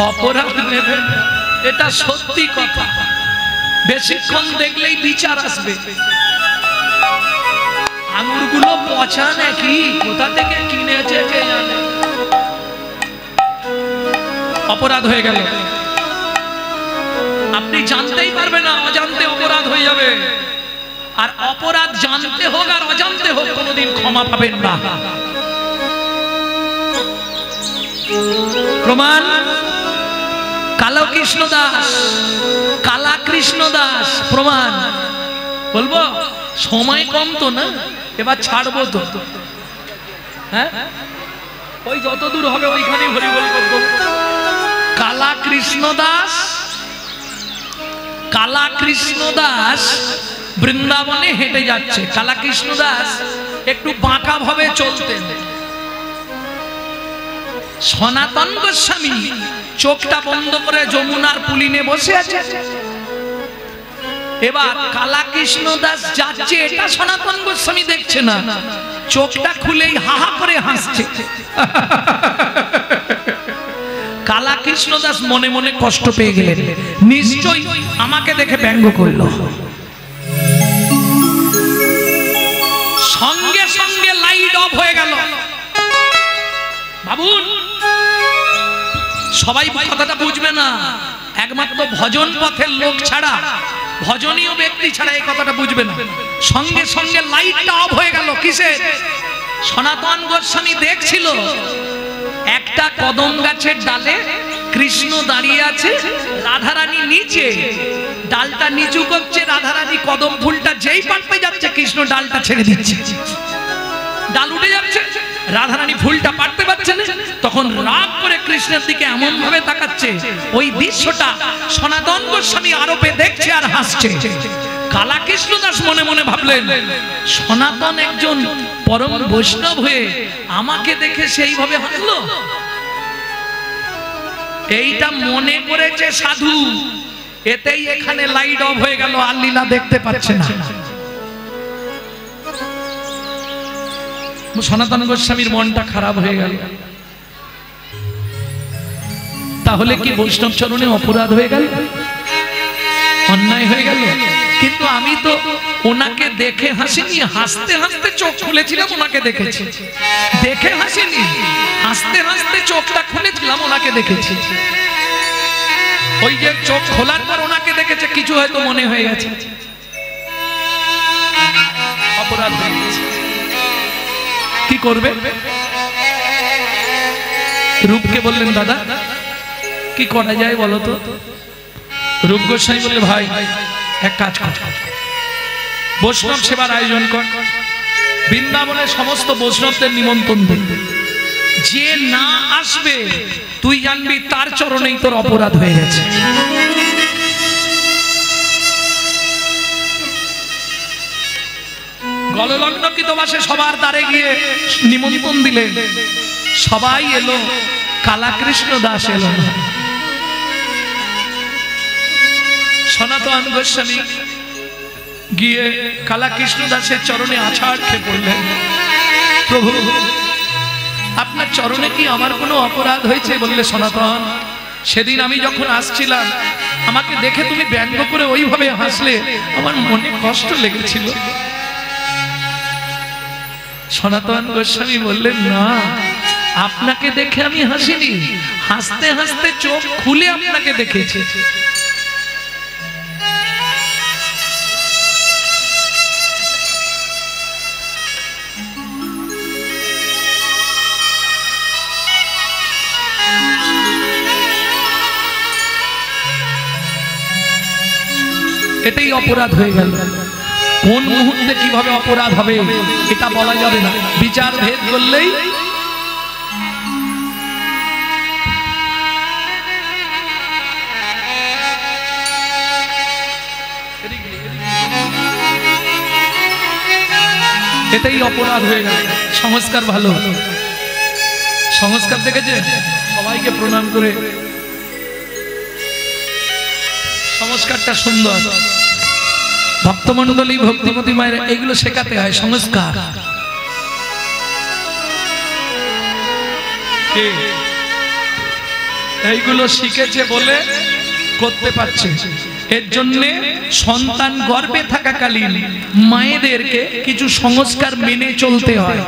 অপরাধ নেবে, এটা সত্যি কথা। বেশিক্ষণ দেখলেই বিচার আসবে। আঙুরগুলো পচা নাকি, কোথা থেকে কিনেছে কে জানে। অপরাধ হয়ে গেল, আপনি জানতেই পারবেন না, অজান্তে অপরাধ হয়ে যাবে। আর অপরাধ জানতে হোক আর অজান্তে হোক কোনোদিন ক্ষমা পাবেন না। প্রমাণ কালো কৃষ্ণ দাস, কালা কৃষ্ণ দাস প্রমাণ। বলবো সময় কম তো না, এবার ছাড়বো তো। হ্যাঁ, ওই যত দূর হবে ওইখানে হরি বল করব। কালা কৃষ্ণ দাস, কালা কৃষ্ণ দাস বৃন্দাবনে হেঁটে যাচ্ছে। কালা কৃষ্ণ দাস একটু বাঁকা ভাবে চলতেন। সনাতন গোস্বামী চোখটা বন্ধ করে যমুনার পুলিনে বসে আছে। এবার কালা কৃষ্ণ দাস যাচ্ছে, এটা সনাতন গোস্বামী দেখছে না, চোখটা খুলেই হাহা করে হাসছে। কালা কৃষ্ণ দাস মনে মনে কষ্ট পেয়ে গেলেন, নিশ্চয়ই আমাকে দেখে ব্যঙ্গ করলো। সঙ্গে সঙ্গে লাইট অফ হয়ে গেল। ভাবুন, সবাই কথাটা বুঝবে না, একমাত্র ভজন পথের লোক ছাড়া, ভজনীয় ব্যক্তি ছাড়া এই কথাটা বুঝবে না। সঙ্গে সঙ্গে লাইটটা অফ হয়ে গেল। কিসে? সনাতন গোস্বামী দেখছিল একটা কদম গাছের ডালে কৃষ্ণ দাঁড়িয়ে আছে, রাধারানী নিচে, ডালটা নিচু করছে, রাধারানী কদম ফুলটা যেই পাড়তে যাচ্ছে কৃষ্ণ ডালটা ছেড়ে দিচ্ছে, ডাল উঠে যাচ্ছে, রাধারানী ফুলটা পাড়তে পারছে না, তখন রাগ করে কৃষ্ণের দিকে এমন ভাবে তাকাচ্ছে, ওই দৃশ্যটা সনাতন গোস্বামী আরোপে দেখছে আর হাসছে। কালা কৃষ্ণ দাস মনে মনে ভাবলেন, সনাতন একজন পরম বৈষ্ণব হয়ে আমাকে দেখে সেইভাবে হাসলো। এইটা মনে করেছে সাধু, এতেই এখানে লাইট অফ হয়ে গেল, আর লীলা দেখতে পাচ্ছে না। সনাতন গোস্বামীর মনটা খারাপ হয়ে গেল। তাহলে কি বৈষ্ণব চরণে অপরাধ হয়ে গেল, অন্যায় হয়ে গেল? কিন্তু আমি তো ওনাকে দেখে হাসিনি, হাসতে হাসতে চোখ খুলেছিলাম, ওনাকে দেখেছি। দেখে হাসিনি, হাসতে হাসতে চোখটা খুলেছিলাম, ওনাকে দেখেছি। ওই যে চোখ খোলার পর ওনাকে দেখেছে, কিছু হয়তো মনে হয়ে গেছে, অপরাধ হয়ে গেছে। কি করবে? রূপকে বললেন, দাদা কি করা যায় বলো তো? রূপ গোস্বামী বললে, ভাই এক কাজ কর, বৈষ্ণব সেবার আয়োজন কর, বৃন্দাবনের সমস্ত বৈষ্ণবদের নিমন্ত্রণ দিন, যে না আসবে তুই জানবি তার চরণেই তোর অপরাধ হয়ে গেছে। গললগ্নকৃত বাসে সবার দ্বারে গিয়ে নিমন্ত্রণ দিলেন, সবাই এলো, কালা কৃষ্ণ দাস এলো না। সনাতন গোস্বামী গিয়ে কালা কৃষ্ণ দাসের চরণে আছাড় খেয়ে পড়লেন, প্রভু আপনার চরণে কি আমার কোনো অপরাধ হয়েছে? বললে, সনাতন সেদিন আমি যখন আসছিলাম আমাকে দেখে তুমি ব্যঙ্গ করে ওইভাবে হাসলে, আমার মনে কষ্ট লেগেছিল। সনাতন গোস্বামী বললেন, না, আপনাকে দেখে আমি হাসিনি, হাসতে হাসতে চোখ খুলে আপনাকে দেখেছি। এটাই অপরাধ হয়ে গেল। কোন মুহূর্তে কিভাবে অপরাধ হবে এটা বলা যাবে না, বিচার ভেদ করলেই এটাই অপরাধ হয়ে গেল। সংস্কার ভালো, সংস্কার দেখেছে, সবাইকে প্রণাম করে সংস্কারটা সুন্দর। ভক্তমণ্ডলী ভক্তিমতী মায়ের এইগুলো শেখাতে হয় সংস্কার। এইগুলো শিখেছে বলে করতে পারছে। এর জন্য সন্তান গর্ভে থাকাকালীন মায়েদেরকে কিছু সংস্কার মেনে চলতে হয়।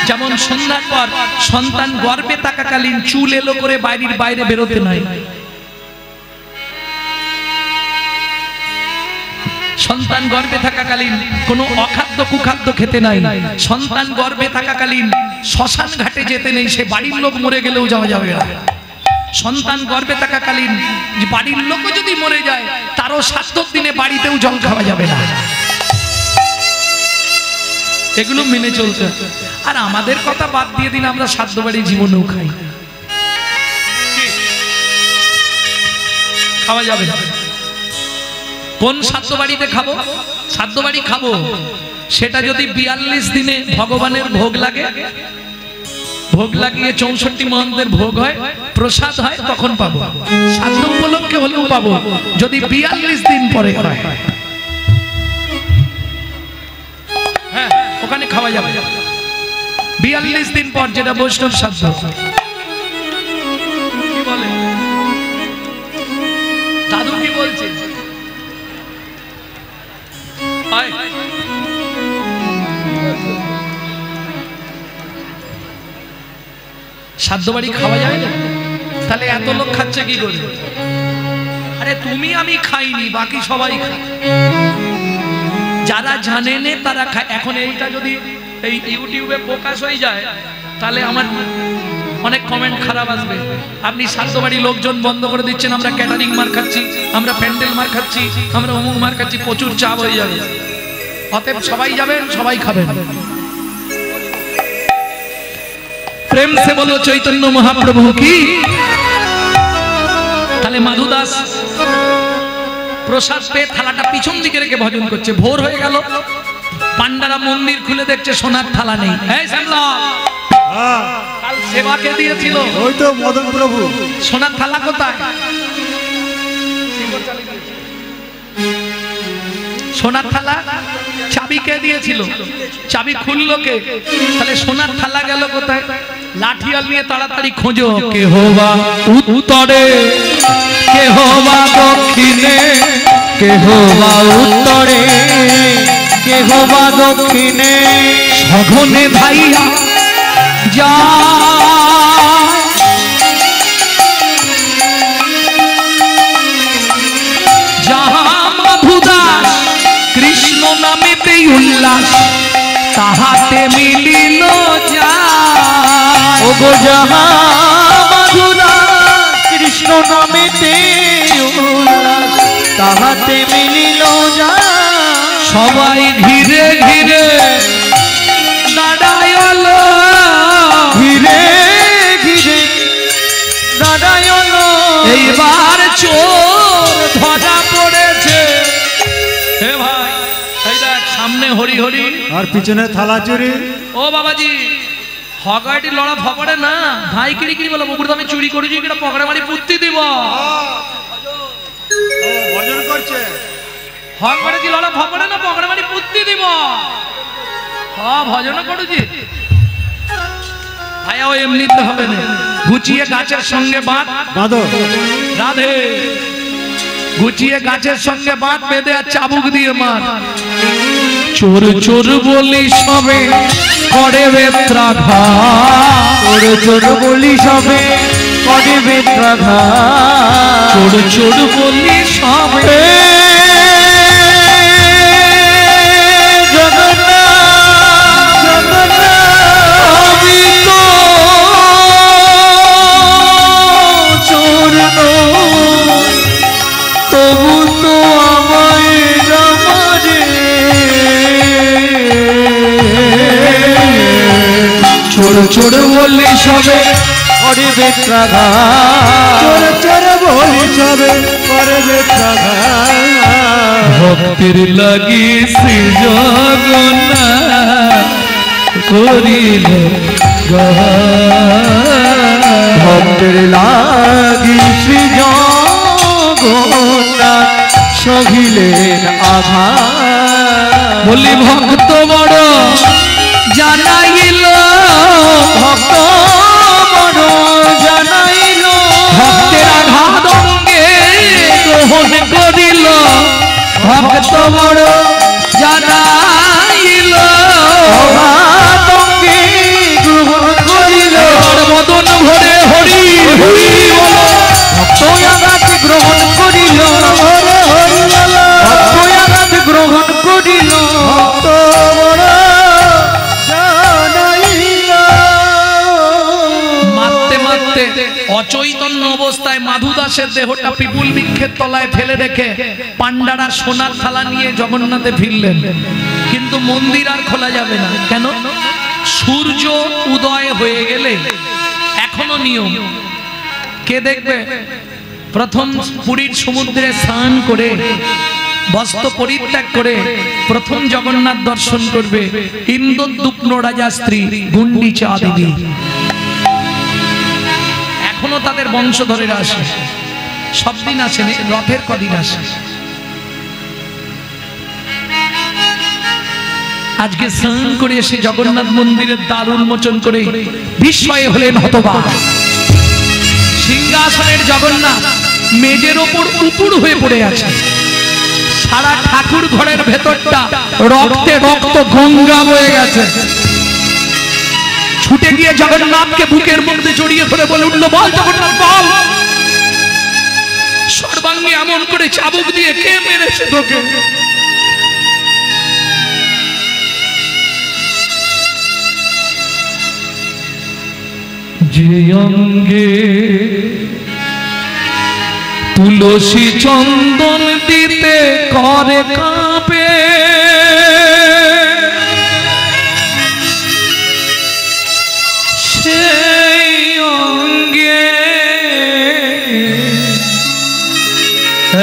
যেমন সন্ধ্যার পর সন্তান গর্ভে থাকাকালীন চুল এলো করে বাড়ির বাইরে বেরোতে নাই। সন্তান গর্ভে থাকাকালীন কোনো অখাদ্য কুখাদ্য খেতে নাই। সন্তান গর্ভে থাকাকালীন শ্মশান ঘাটে যেতে নেই, সে বাড়ির লোক মরে গেলেও যাওয়া যাবে না। সন্তান গর্ভে থাকাকালীন বাড়ির লোকও যদি মরে যায় তারও 7 দিনে বাড়িতেও জল খাওয়া যাবে না। এগুলো মেনে চলছে। আর আমাদের কথা বাদ দিয়ে দিন, আমরা শ্রাদ্ধ বাড়ি জীবনেও খাই, খাওয়া যাবে না। কোন শ্রাদ্ধ বাড়িতে খাবো? শ্রাদ্ধ বাড়ি খাবো সেটা যদি 42 দিনে ভগবানের ভোগ লাগে, ভোগ লাগিয়ে 64 মহন্তের ভোগ হয়, প্রসাদ হয়, তখন পাবো। শ্রাদ্ধ উপলক্ষে হলেও পাবো যদি 42 দিন পরে হয়। হ্যাঁ, ওখানে খাওয়া যাবে 42 দিন পর, যেটা বৈষ্ণব শ্রাদ্ধ। কি বলে দাদু, কি বলছে? শ্রাদ্ধ বাড়ি খাওয়া যায় না? তাহলে এত লোক খাচ্ছে কি করে? আরে তুমি আমি খাইনি, বাকি সবাই খায়। যারা জানে না তারা খায়। এখন এইটা যদি এই ইউটিউবে প্রকাশ হয়ে যায় তাহলে আমার অনেক কমেন্ট খারাপ আসবে। আপনি শ্রাদ্ধ বাড়ি লোকজন বন্ধ করে দিচ্ছেন, আমরা ক্যাটারিং মার খাচ্ছি, আমরা প্যান্ডেল মার খাচ্ছি, আমরা অমুক মার খাচ্ছি, প্রচুর চাপ হয়ে যাবে। অতএব সবাই যাবেন, সবাই খাবেন। প্রেম সে বলো চৈতন্য মহাপ্রভু কি। তাহলে মাধু দাস প্রসাদ পেয়ে থালাটা পিছন দিকে রেখে ভজন করছে। ভোর হয়ে গেল, পান্ডারা মন্দির খুলে দেখছে সোনার থালা নেই। এই শ্যামলাল, কাল সেবাকে দিয়েছিল, ওই তো মদন প্রভু, সোনার থালা কোথায়? সোনার থালা চাবি কে দিয়েছিল? চাবি খুললো কে? তাহলে সোনার থালা গেল কোথায়? লাঠিয়াল নিয়ে তাড়াতাড়ি খোঁজো। কে হবা উত্তরে, কে হবা দক্ষিণে, কে হবা উত্তরে, কে হবা দক্ষিণে, সঘনে ভাইয়া যা কৃষ্ণ নামেতে উল্লাস, তাহাতে মিলিল যায়। ও গো যাহা মাধুরা কৃষ্ণ নামেতে উল্লাস, তাহাতে মিলিল যায়। সবাই ঘিরে ঘিরে দাঁড়ায়ল, ঘিরে ঘিরে দাঁড়ায়ল। এইবার চোর ধরা পড়েছে। হে ভাই, এই দেখ সামনে হরি হরি আর পিছনে থালা চুরি। ও বাবাজি, হগাইটি লড়া ফপড়ে না, ভাই কিরি কিরি বলো মুকুর আমি চুরি করেছি, কিনা পকেটে মারি পুত্তি দিব। ভজন করছে, হগাইটি লড়া ফপড়ে না, পকেটে মারি পুত্তি দিব। হ্যাঁ, ভজন করেছি ভাইয়া, ও এমনিতে হবে না। গুছিয়ে গাছের সঙ্গে বাঁধ বাঁধো রাধে, গুছিয়ে গাছের সঙ্গে বাঁধ বেঁধে আর চাবুক দিয়ে মার। চোর চোর বলি সবে করে বেত্রাঘাত, চোর চোর বলি সবে করে বেত্রাঘাত, চোর চোর বলি সবে। চোর চোর বলি সবে করে বেত্রাঘাত, চোর চোর বলি সবে করে বেত্রাঘাত। ভক্তির লাগি শ্রী জগন্নাথ করিল ভক্তের লাগি শ্রী জগন্নাথ সহিলেন আঘাত। বলি ভক্ত বড় জানাইল, ভক্ত বড় জানাইল, ভক্তের আঘাত অঙ্গে গ্রহণ করিল, ভক্ত বড় জানাইল, আঘাত অঙ্গে গ্রহণ করিল। মদন ভরে হরি হরি বল, ভক্ত আঘাত গ্রহণ করিল, ভক্ত আঘাত গ্রহণ করিল, ভক্ত বড় জানাইল। মারতে মারতে অচৈতন্য অবস্থায় মাধু দাসের দেহটা পিপুল বৃক্ষের তলায় ফেলে রেখে পান্ডারা সোনার থালা নিয়ে জগন্নাথে ফিরলেন। কিন্তু মন্দির আর খোলা যাবে না। কেন? সূর্য উদয় হয়ে গেলে এখনো নিয়ম, কে দেখবে? প্রথম পুরীর সমুদ্রে স্নান করে বস্ত্র পরিত্যাগ করে প্রথম জগন্নাথ দর্শন করবে ইন্দ্রদ্যুম্ন রাজা স্ত্রী গুন্ডিচা দেবী। এখনো তাদের বংশধরেরা আসে, সব দিন আসেনি, রথের কদিন আসে। আজকে স্নান করে এসে জগন্নাথ মন্দিরের দ্বার উন্মোচন করে বিস্ময়ে হলেন হতবাক। সিংহাসনের জগন্নাথ মেজের ওপর উপুড় হয়ে পড়ে আছে। সারা ঠাকুর ঘরের ভেতরটা রক্তে রক্ত গঙ্গা বয়ে গেছে। ছুটে গিয়ে জগন্নাথকে বুকের মধ্যে জড়িয়ে ধরে বলে উঠল, বল জগন্নাথ বল, সর্বাঙ্গে এমন করে চাবুক দিয়ে কে মেরেছে তোকে? যে অঙ্গে তুলসী চন্দন দিতে করে কাঁপে, সেই অঙ্গে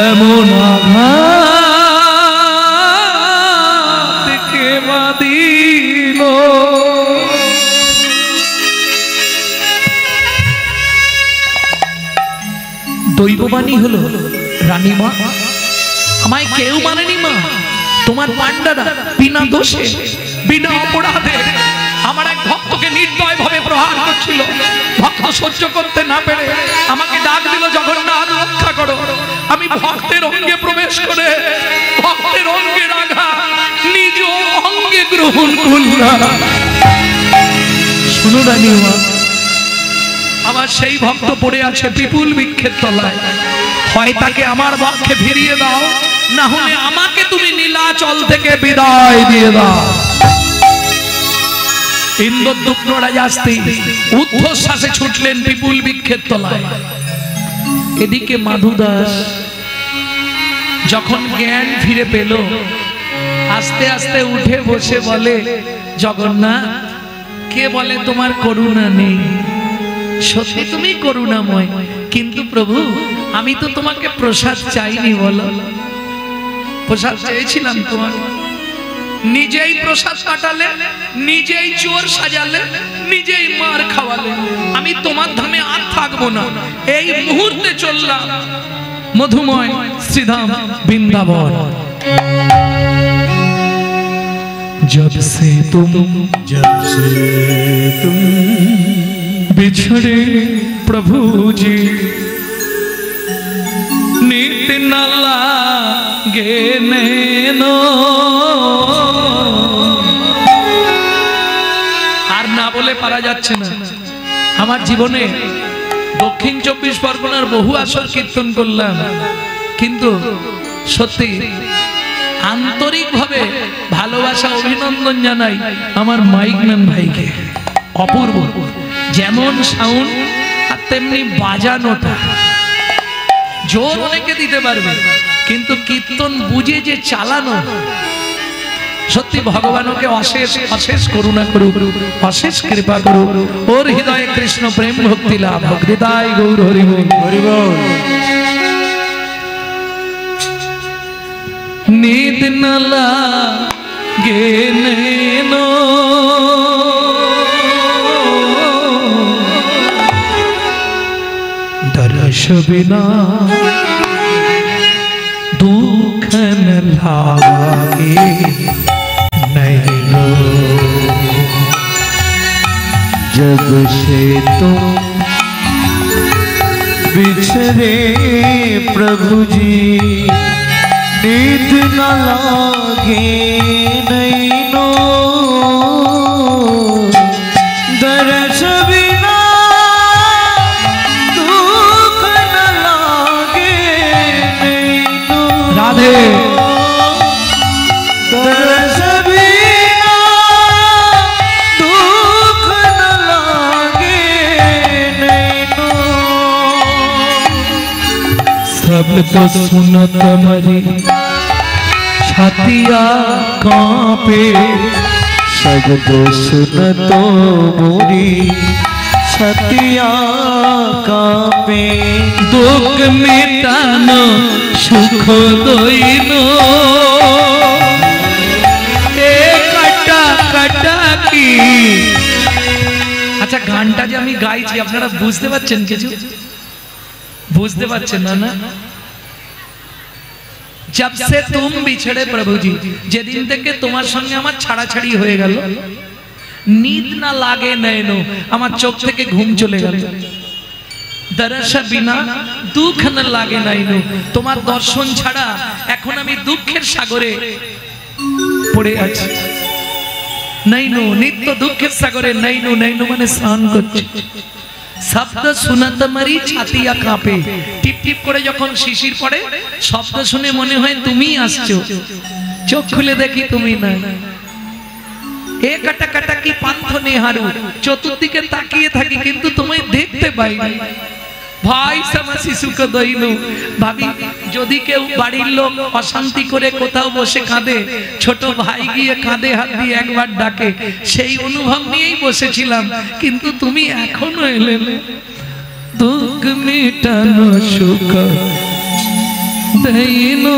এমন আঘাত কে বাঁধিল? দৈববাণী হলো, রানীমা আমায় কেউ মানেনি মা, তোমার পান্ডারা বিনা দোষে বিনা অপরাধে আমার এক ভক্তকে নির্দয় ভাবে প্রহার করছিল। ভক্ত সহ্য করতে না পেরে আমাকে ডাক দিল, জগন্নাথ রক্ষা করো। আমি ভক্তের অঙ্গে প্রবেশ করে ভক্তের অঙ্গের আঘাত নিজ অঙ্গে গ্রহণ করলাম। শুনো রানীমা, আমার সেই ভক্ত পড়ে আছে পিপুল বৃক্ষের তলায়, হয় তাকে আমার পক্ষে ফিরিয়ে দাও, না হলে আমাকে তুমি নীলাচল থেকে বিদায় দিয়ে দাও। ইন্দ্রদ্যুম্ন রাজা স্ত্রী ঊর্ধ্বশ্বাসে ছুটলেন পিপুল বৃক্ষের তলায়। এদিকে মাধু দাস যখন জ্ঞান ফিরে পেল, আস্তে আস্তে উঠে বসে বলে, জগন্নাথ, কে বলে তোমার করুণা নেই? সত্যি তুমি করুণাময়, কিন্তু প্রভু আমি তো তোমাকে প্রসাদ চাইনি। বলো, প্রসাদ চেয়েছিলাম তোমার, নিজেই প্রসাদ কাটালে, নিজেই চোর সাজালে, নিজেই মার খাওয়ালে। আমি তোমার ধামে আর থাকবো না, এই মুহূর্তে চললাম মধুময় শ্রীধাম বৃন্দাবন। जब से तुम बिछड़े प्रभु जी, नित न लागे नैनो। আর না বলে পারা যাচ্ছে না। আমার জীবনে দক্ষিণ 24 পরগনার বহু আসর কীর্তন করলাম, কিন্তু সত্যি আন্তরিকভাবে ভালোবাসা অভিনন্দন জানাই আমার মাইকম্যান ভাইকে। অপূর্ব, যেমন সাউন্ড আর তেমনি বাজানোটা। জোর অনেকে দিতে পারবে, কিন্তু কীর্তন বুঝে যে চালানো, সত্যি ভগবান ওকে অশেষ অশেষ করুণা করুক, অশেষ কৃপা করুক। ওর হৃদয়ে কৃষ্ণ প্রেম ভক্তি লাভ হোক। হৃদয় গৌর হরি বল, হরি বল। नींद न लागे नैनो, बिना दुख न लागे नैनो। जब से तुम बिछड़े प्रभु जी नींद न लागे नैनो। दर्श बिना दुख न लागे नैनो। राधे दर्श बिना दुख न लागे नैनो। शब्द सुनत मरी छातिया कांपे। शब्द सुन तो मोरी छतिया कांपे। दुख मिटानो सुख दोइनो ए কাটা কাটা কি। আচ্ছা গানটা যে আমি গাইছি আপনারা বুঝতে পারছেন কিছু? বুঝতে পারছেন না? না जब से तुम बिछड़े प्रभु जी, যেদিন থেকে তোমার সঙ্গে আমার ছাড়াছাড়ি হয়ে গেল, नींद না লাগে নয়নো, আমার চোখ থেকে ঘুম চলে গেল। দর্শ বিনা দুঃখ না লাগে নয়নো, তোমার দর্শন ছাড়া এখন আমি দুঃখের সাগরে পড়ে আছি। নয়নো নিত্য দুঃখের সাগরে, নয়নো নয়নো মানে স্নান করছে। শব্দ শুনতে মারি ছাতিয়া কাঁপে। টিপ টিপ করে যখন শিশির পড়ে শব্দ শুনে মনে হয় তুমি আসছো, চোখ খুলে দেখি তুমি না। এ কাটা কাটা কি পান্থ নেহারু, চতুর্দিকে তাকিয়ে থাকি কিন্তু তোমায় দেখতে পাই না। ভাই সামা শিশুকে দইল ভাবি, যদি কেউ বাড়ির লোক অশান্তি করে কোথাও বসে কাঁদে, ছোট ভাই গিয়ে কাঁধে হাত দিয়ে একবার ডাকে, সেই অনুভব নিয়েই বসেছিলাম। কিন্তু তুমি এখনো এলে না। দুঃখ মিটানো সুখ দইনো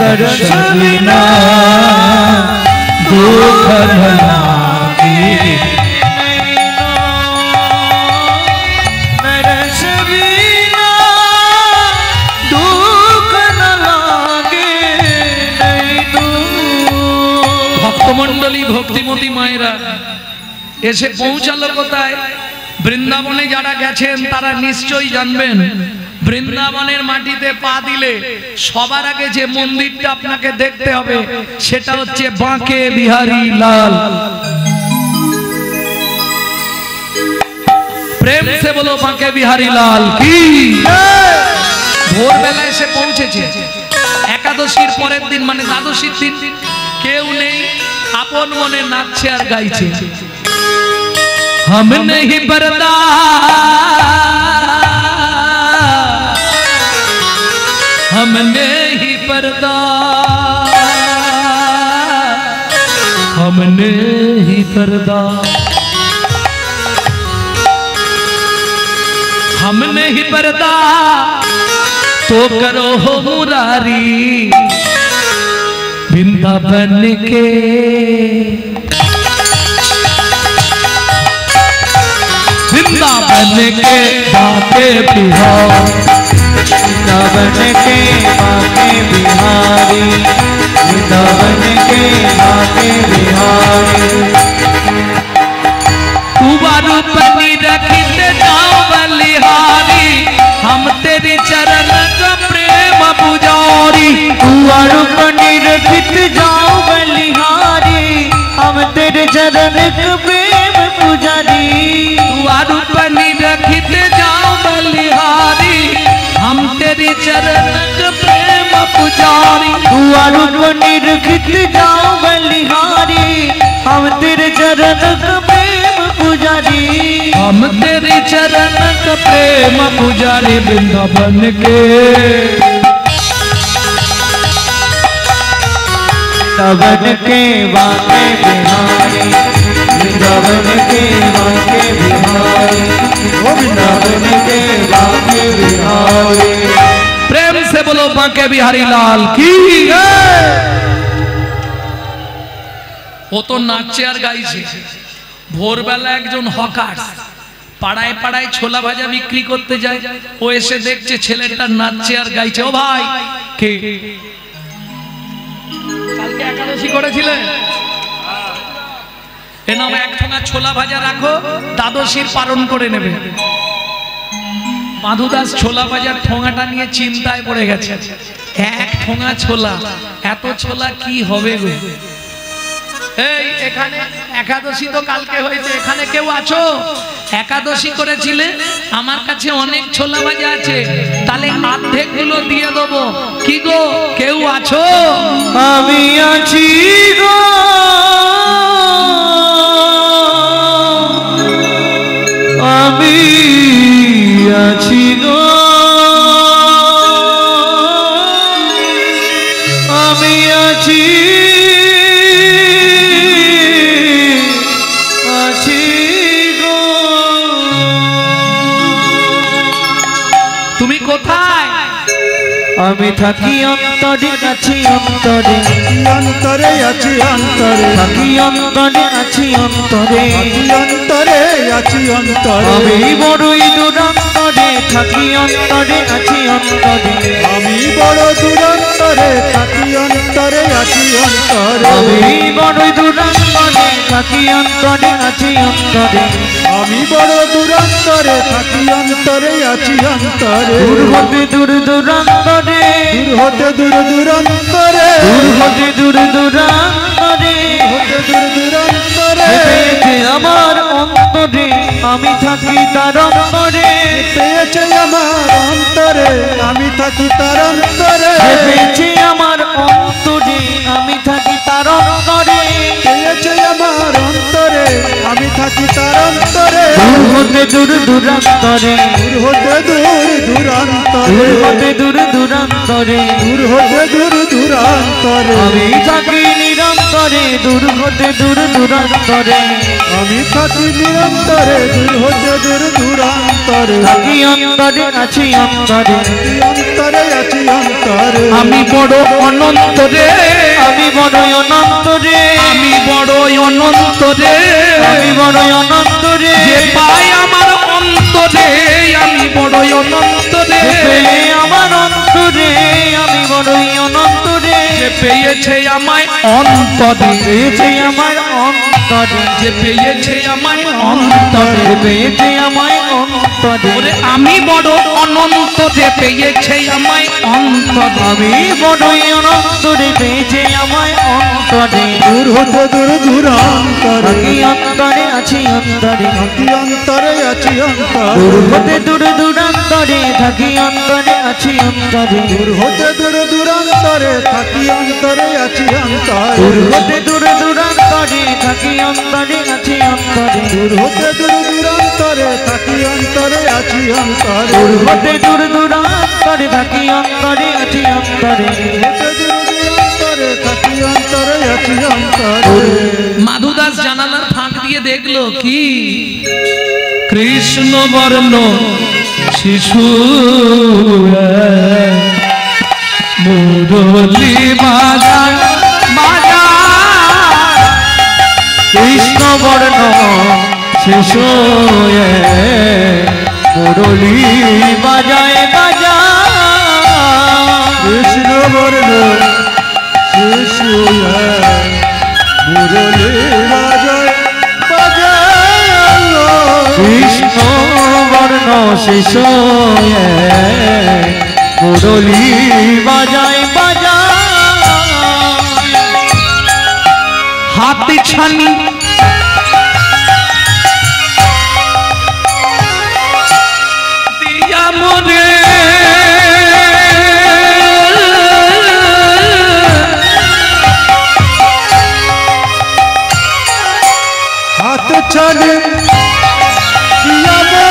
दर्श बिना दुख न लागे नैनो। दर्श बिना दुख न लागे नैनो। ভক্তমণ্ডলী ভক্তিমতী মায়েরা এসে পৌঁছালো কোথায়? বৃন্দাবনে যারা গেছেন তারা নিশ্চয়ই জানবেন, বৃন্দাবনের মাটিতে পা দিলে সবার আগে যে মন্দিরটা আপনাকে দেখতে হবে সেটা হচ্ছে বাঁকে বিহারী লাল। প্রেম সে বলো বাঁকে বিহারী লাল কি। ভোরবেলা এসে পৌঁছেছে, একাদশীর পরের দিন মানে দ্বাদশীর দিন, কেউ নেই, আপন মনে নাচছে আর গাইছে। हम नहीं बर्दाश्त, हम नहीं बर्दाश्त, हम नहीं बर्दाश्त, हम नहीं बर्दाश्त तो करो हो मुरारी वृंदावन के। वृंदावन के बाके बिहार, वृंदावन के बाके बिहारी, वृंदावन के बाके बिहारी। तू रूपनी रखते जाओ बलिहारी, हम तेरे चरण का प्रेम पुजारी। तू रूपनी रखते जाओ बलिहारी, हम तेरे चरण का प्रेम पुजारी। रूपनी रखते जाओ बलिहारी, हम तेरे चरण का प्रेम पुजारी। रूपनी रखते जाओ बलिहारी, हम तेरे चरण का प्रेम पुजारी। हम तेरे चरण का प्रेम पुजारी वृंदावन के। वृंदावन के बाके बिहारी, वृंदावन के बाके बिहारी, वृंदावन के बाके बिहारी। प्रेम से बोलो बांके बिहारी लाल की। ও তো নাচছে আর গাইছে। ভোরবেলা একজন হকার পাড়ায় পাড়ায় ছোলা ভাজা বিক্রি করতে যায়, ও এসে দেখছে ছেলেটা নাচছে আর গাইছে। ও ভাই, কে কালকে একাদশী করেছিলে? এ নাম এক ঠোঙা ছোলা ভাজা রাখো, দ্বাদশীর পালন করে নেবে। মাধুদাস ছোলা ভাজার ঠোঙাটা নিয়ে চিন্তায় পড়ে গেছে। এক ঠোঙা ছোলা, এত ছোলা কি হবে গো? এই এখানে একাদশী তো কালকে হয়েছে, এখানে কেউ আছো একাদশী করেছিলে? আমার কাছে অনেক ছোলা ভাজা আছে, তাহলে অর্ধেক গুলো দিয়ে দেবো। কি গো, কেউ আছো? আমি আছি গো, আমি আছি গো, আমি আছি, আছি গো। তুমি কোথায়? আমি থাকি অন্তরে, আছি অন্তরে, অন্তরে আছি অন্তরে, থাকি অন্তরে, আছি অন্তরে, অন্তরে আছি অন্তরে, আমি বড়ই দূরান্তরে, থাকি অন্তরে, আছি অন্তরে, আমি বড় দূরান্তরে, থাকি অন্তরে আছি অন্তরে, আমি বড়ই দূরান্তরে, থাকি অন্তরে, আছি অন্তরে, আমি বড় দূরান্তরে, থাকি অন্তরে আছি অন্তরে, দূর হতে দূর দূরান্তরে, দূর হতে দূর দূরান্তরে, দূর হতে দূর দূরান্তরে, হতে দূর দূরান্তরে, পেয়েছে আমার অন্তরে, আমি থাকি তার অন্তরে, পেয়েছে আমার অন্তরে, আমি থাকি তার অন্তরে, পেয়েছে আমার অন্তরে, আমি থাকি তার অন্তরে, পেয়েছে আমার অন্তরে, আমি থাকি তার অন্তরে, দূর হতে দূর দূরান্তরে, দূর হতে দূর দূরান্তরে, দূর হতে দূর দূরান্তরে, দূর হতে দূর দূরান্তরে, আমি থাকি নিরন্তরে, দূর হতে দূর দূরান্তরে, আমি থাকি নিরন্তরে, দূর হতে দূর দূরান্তরে, থাকি অন্তরে, আছি অন্তরে, অন্তরে আছি অন্তরে, আমি বড় অনন্তরে, আমি বড় অনন্তরে, আমি বড় অনন্তরে, আমি বড় অনন্তরে, যে পাই আমার অন্তরে, আমি বড় অনন্তরে, পেয়ে আমার অন্তরে, আমি বড়ই অনন্তরে, যে পেয়েছে আমায় অন্তরে, পেয়েছে আমার অন্তরে, যে পেয়েছে আমায় অন্তরে, পেয়েছে আমায় অন্তরে, ওরে আমি বড় অনন্ত, যে পেয়েছে আমায় অন্তরে, আমি বড়ই অনন্তরে, পেয়েছে আমায় অন্তরে, দূর হতে দূর দূরান্তরে, থাকি অন্তরে, আছি অন্তরে, থাকি অন্তরে আছি অন্তরে, দূর হতে দূর দূরান্তরে, থাকি অন্তরে, আছি অন্তরে, দূর হতে দূর দূরান্তরে, থাকি অন্তরে আছি অন্তরে, দূর হতে দূর দূরান্তরে, থাকি অন্তরে, আছি অন্তরে, দূর হতে দূর দূরান্তরে, থাকি অন্তরে আছি অন্তরে, দূর হতে দূর দূরান্তরে, থাকি অন্তরে, আছি অন্তরে, হতে দূর দূরান্তরে, থাকি অন্তরে আছি অন্তরে, মাধুদাস জানালার ফাঁক দিয়ে দেখলো কি কৃষ্ণ বর্ণ শিশু মুরলি বাজায় বাজায়, কৃষ্ণ বর্ণ শিশু মুরলি বাজায় বাজায়, কৃষ্ণ বর্ণ শিশু মুরলি বাজায় বাজায়, কৃষ্ণ বর্ণ শিশু মুরলি বাজায় বাজায়, হাতে ছানি দিয়া মরে, হাত ছাড়ে দিয়া মরে,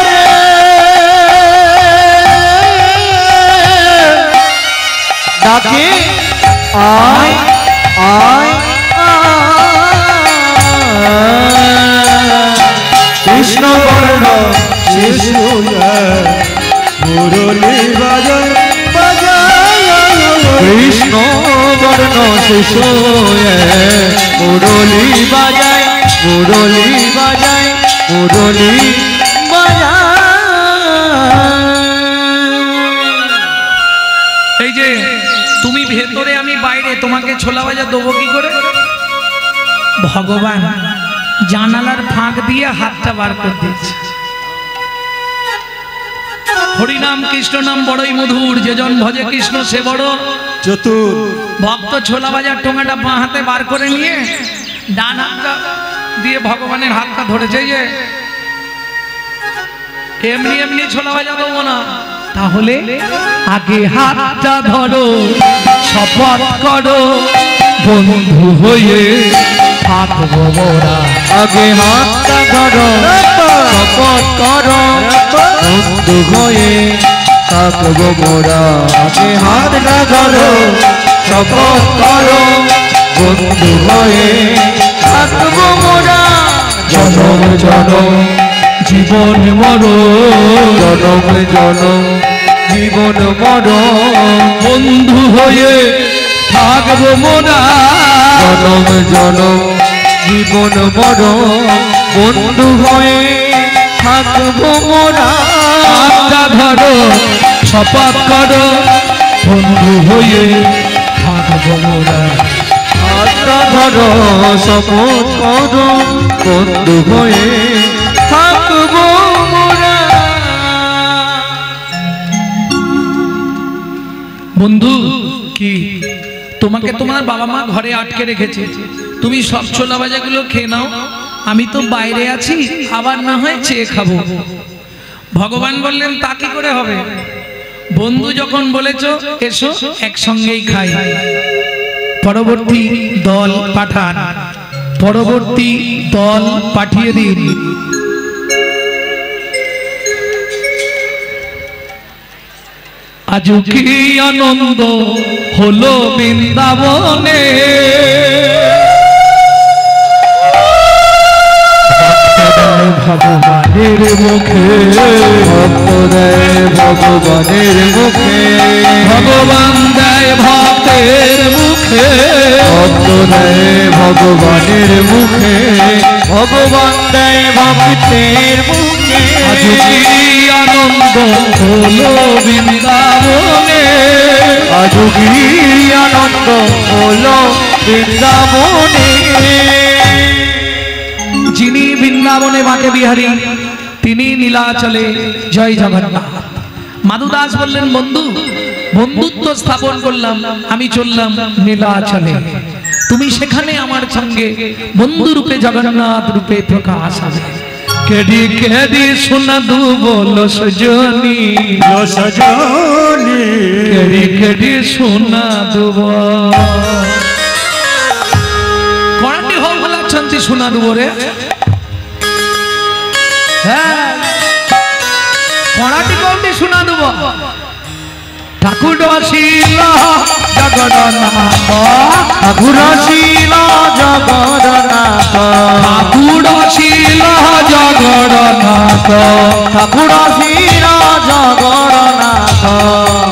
ডাকে আয় আয় কৃষ্ণ বর্ণ শিশু মুরলি বাজায় বাজায়, কৃষ্ণ বর্ণ শিশু মুরলি বাজায় মুরলি বাজায় মুরলি বাজায়। এই যে তুমি ভেতরে আমি বাইরে, তোমাকে ছোলা ভাজা দেবো কি করে? ভগবান জানালার ফাঁক দিয়ে হাতটা বার করে দিয়েছে। হরিনাম কৃষ্ণ নাম বড়ই মধুর, যেজন ভজে কৃষ্ণ সে বড় চতুর। ভক্ত ছোলা ভাজার টোঙাটা বাঁ হাতে বার করে নিয়ে ডান হাতটা দিয়ে ভগবানের হাতটা ধরেছে। যে এমনি এমনি ছোলা ভাজা দেবো না, তাহলে আগে হাতটা ধরো, শপথ করো, বন্ধু হয়ে থাকবো মোরা। আগে হাতটা ধরো, শপথ করো, বন্ধু হয়ে থাকবো মোরা। আগে হাতটা ধরো, শপথ করো, বন্ধু হয়ে থাকবো মোরা। জনম জনম জীবন মরণ, জনম জনম জীবন মরণ, বন্ধু হয়ে থাকবো মোরা। জনম জনম জীবন মরণ, বন্ধু হয়ে থাকবো মোরা। হাতটা ধরো, শপথ করো, বন্ধু হয়ে থাকবো মোরা। হাতটা ধরো, শপথ করো, বন্ধু হয়ে থাকবো মোরা। বন্ধু কি তোমাকে তোমার বাবা মা ঘরে আটকে রেখেছে, তুমি সব ছোলা ভাজাগুলো খেয়ে নাও, আমি তো বাইরে আছি, আবার না হয় চেয়ে খাবো। ভগবান বললেন তা কি করে হবে? বন্ধু যখন বলেছো এসো একসঙ্গেই খাই। পরবর্তী দল পাঠান, পরবর্তী দল পাঠিয়ে দিন। আজ কি আনন্দ হলো বৃন্দাবনে, ভগবানের মুখে, ভক্ত দেয় ভগবানের মুখে, ভগবান দেয় ভক্তের মুখে, ভক্ত দেয় ভগবানের মুখে, ভগবান দেয় ভক্তের মুখে। আজ কি আনন্দ হলো বৃন্দাবনে, আজ কি আনন্দ হলো বৃন্দাবনে। যিনি বৃন্দাবনে বাঁকে বিহারী, তিনি নীলাচলে জয় জগন্নাথ। মাধু দাস বললেন বন্ধু বন্ধুত্ব স্থাপন করলাম, আমি চললাম নীলাচলে, তুমি সেখানে আমার সঙ্গে বন্ধু রূপে জগন্নাথ রূপে প্রকাশ হবে। কেডি কেডি শোনা দু বলো সজনী, সজনী কেডি কেডি শোনা দুব কড়াটি হোক বলাচ্ছন্তি শোনা দুব রে। হ্যাঁ কড়াটি কোনটি শোনা দেব। ঠাকুর আসিল জগন্নাথ, ঠাকুর আসিল জগন্নাথ, ঠাকুর আসিল জগন্নাথ, ঠাকুর আসিল জগন্নাথ।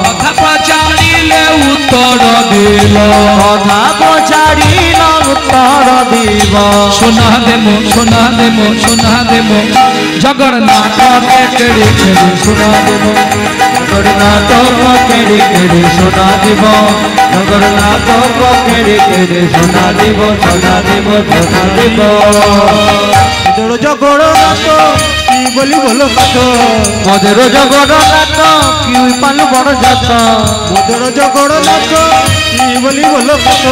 কথা পচারিলে উত্তর দিল, কথা পচারিল উত্তর দিব। সোনা দেব সোনা দেব সোনা দেব, জগন্নাথ কেড়ে কেড়ে সোনা দেব, জগন্নাথ কেড়ে কেড়ে সোনা দিব, জগন্নাথ কেড়ে কেড়ে সোনা দিব, সোনা দিব, সোনা দিব। জগন্নাথ কি বলি বলো কত, মদের জগন্নাথ কি পালু বড় যাত, মোদের জগন্নাথ কি বলি বলো কত,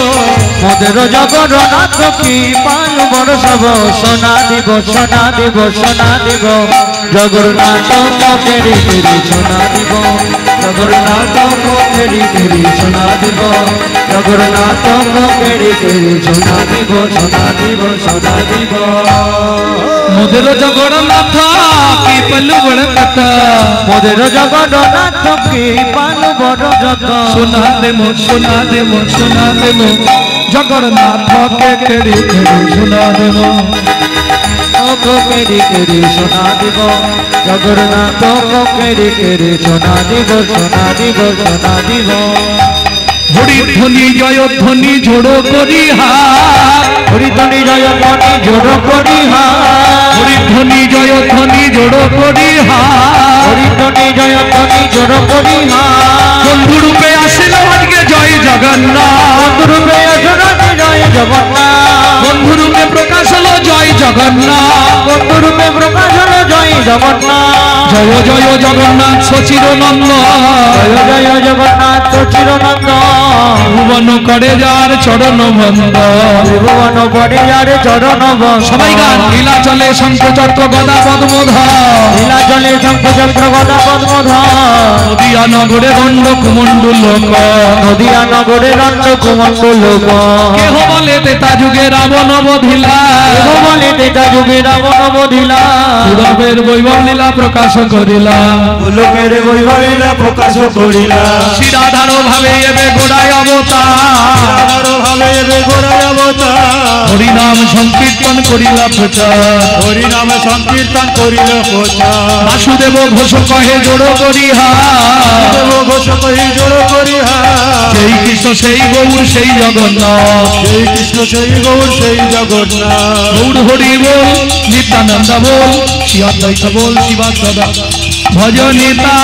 মদের জগন্নাথ কি পালু বড় সব। সোনা দিব সোনা দিব সোনা দিব, জগন্নাথ কেড়ে কেড়ে সোনা দিব, জগন্নাথ কেড়ে কেড়ে সোনা দিব, জগন্নাথ কেড়ে কেড়ে সোনা দিব, সোনা দিব, সোনা দিব। মোদের জগন্নাথ কি পল্লু বড় কথা, মোদের জগন্নাথ কি পালু বড় যত। সোনা দেব সোনা দেব সোনা দেব, জগন্নাথ কেড়ে কেড়ে সোনা দেব, কেড়ে কেড়ে সোনা দিব, জগন্নাথ কেড়ে কেড়ে সোনা দিব, সোনা দিব, সোনা দিব। হরিধ্বনি জয়ধ্বনি জোড়ো করি হাত, হরিধ্বনি জয়ধ্বনি জোড়ো করি হাত, হরিধ্বনি জয়ধ্বনি জোড়ো করি হাত। হরিধ্বনি জয়ধ্বনি জোড়ো করি হাত। বন্ধুরূপে আসিল আজকে জয় জগন্নাথ, বন্ধুরূপে আসলো জয় জগন্নাথ, বন্ধুরূপে প্রকাশ হলো জয় জগন্নাথ। বন্ধুরূপে প্রকাশ হলো জয় জগন্নাথ। জয় জয় জগন্নাথ সচির নন্দ, জয় জয় জগন্নাথ চিরনন্দ, ভুবন করে যার চরণ বন্ধ। ভুবন পড়ে যারে চরণ বন্ধ। সবাই গান। লীলা চলে শঙ্খ চক্র গদা পদ্মধর, লীলা চলে শঙ্খ চক্র গদা পদ্মধর, নদিয়া নগরে দণ্ড কুমণ্ডল লোক। নদিয়া নগরে রণ্ড কুমণ্ডল লোক। কেহ বলে তেতা যুগে রাবণ বধিলা, কেহ বলে তেতা যুগে রাবণ বধিলা, পূরবের বৈভব লীলা প্রকাশ করিলা। লোকের বৈভবীলা প্রকাশ করিলা। শিরাধার ভাবে এবে গোড়ায় অবতার, ভাবে এবে গোড়ায় অবতার। হরিনাম সংকীর্তন করিলা প্রচার। হরিনাম সংকীর্তন করিল প্রচার। বাসুদেব ঘোষ কহে জোড়ো করিহা, দেব ঘোষ কহি জোড় করিহা। সেই কৃষ্ণ সেই গৌর সেই জগন্নাথ। সেই কৃষ্ণ সেই গৌর সেই জগন্নাথ। গৌর হরি বল নিত্যানন্দ বল, শিবাদ্বৈত বল শিবা সদা ভজ নিতা।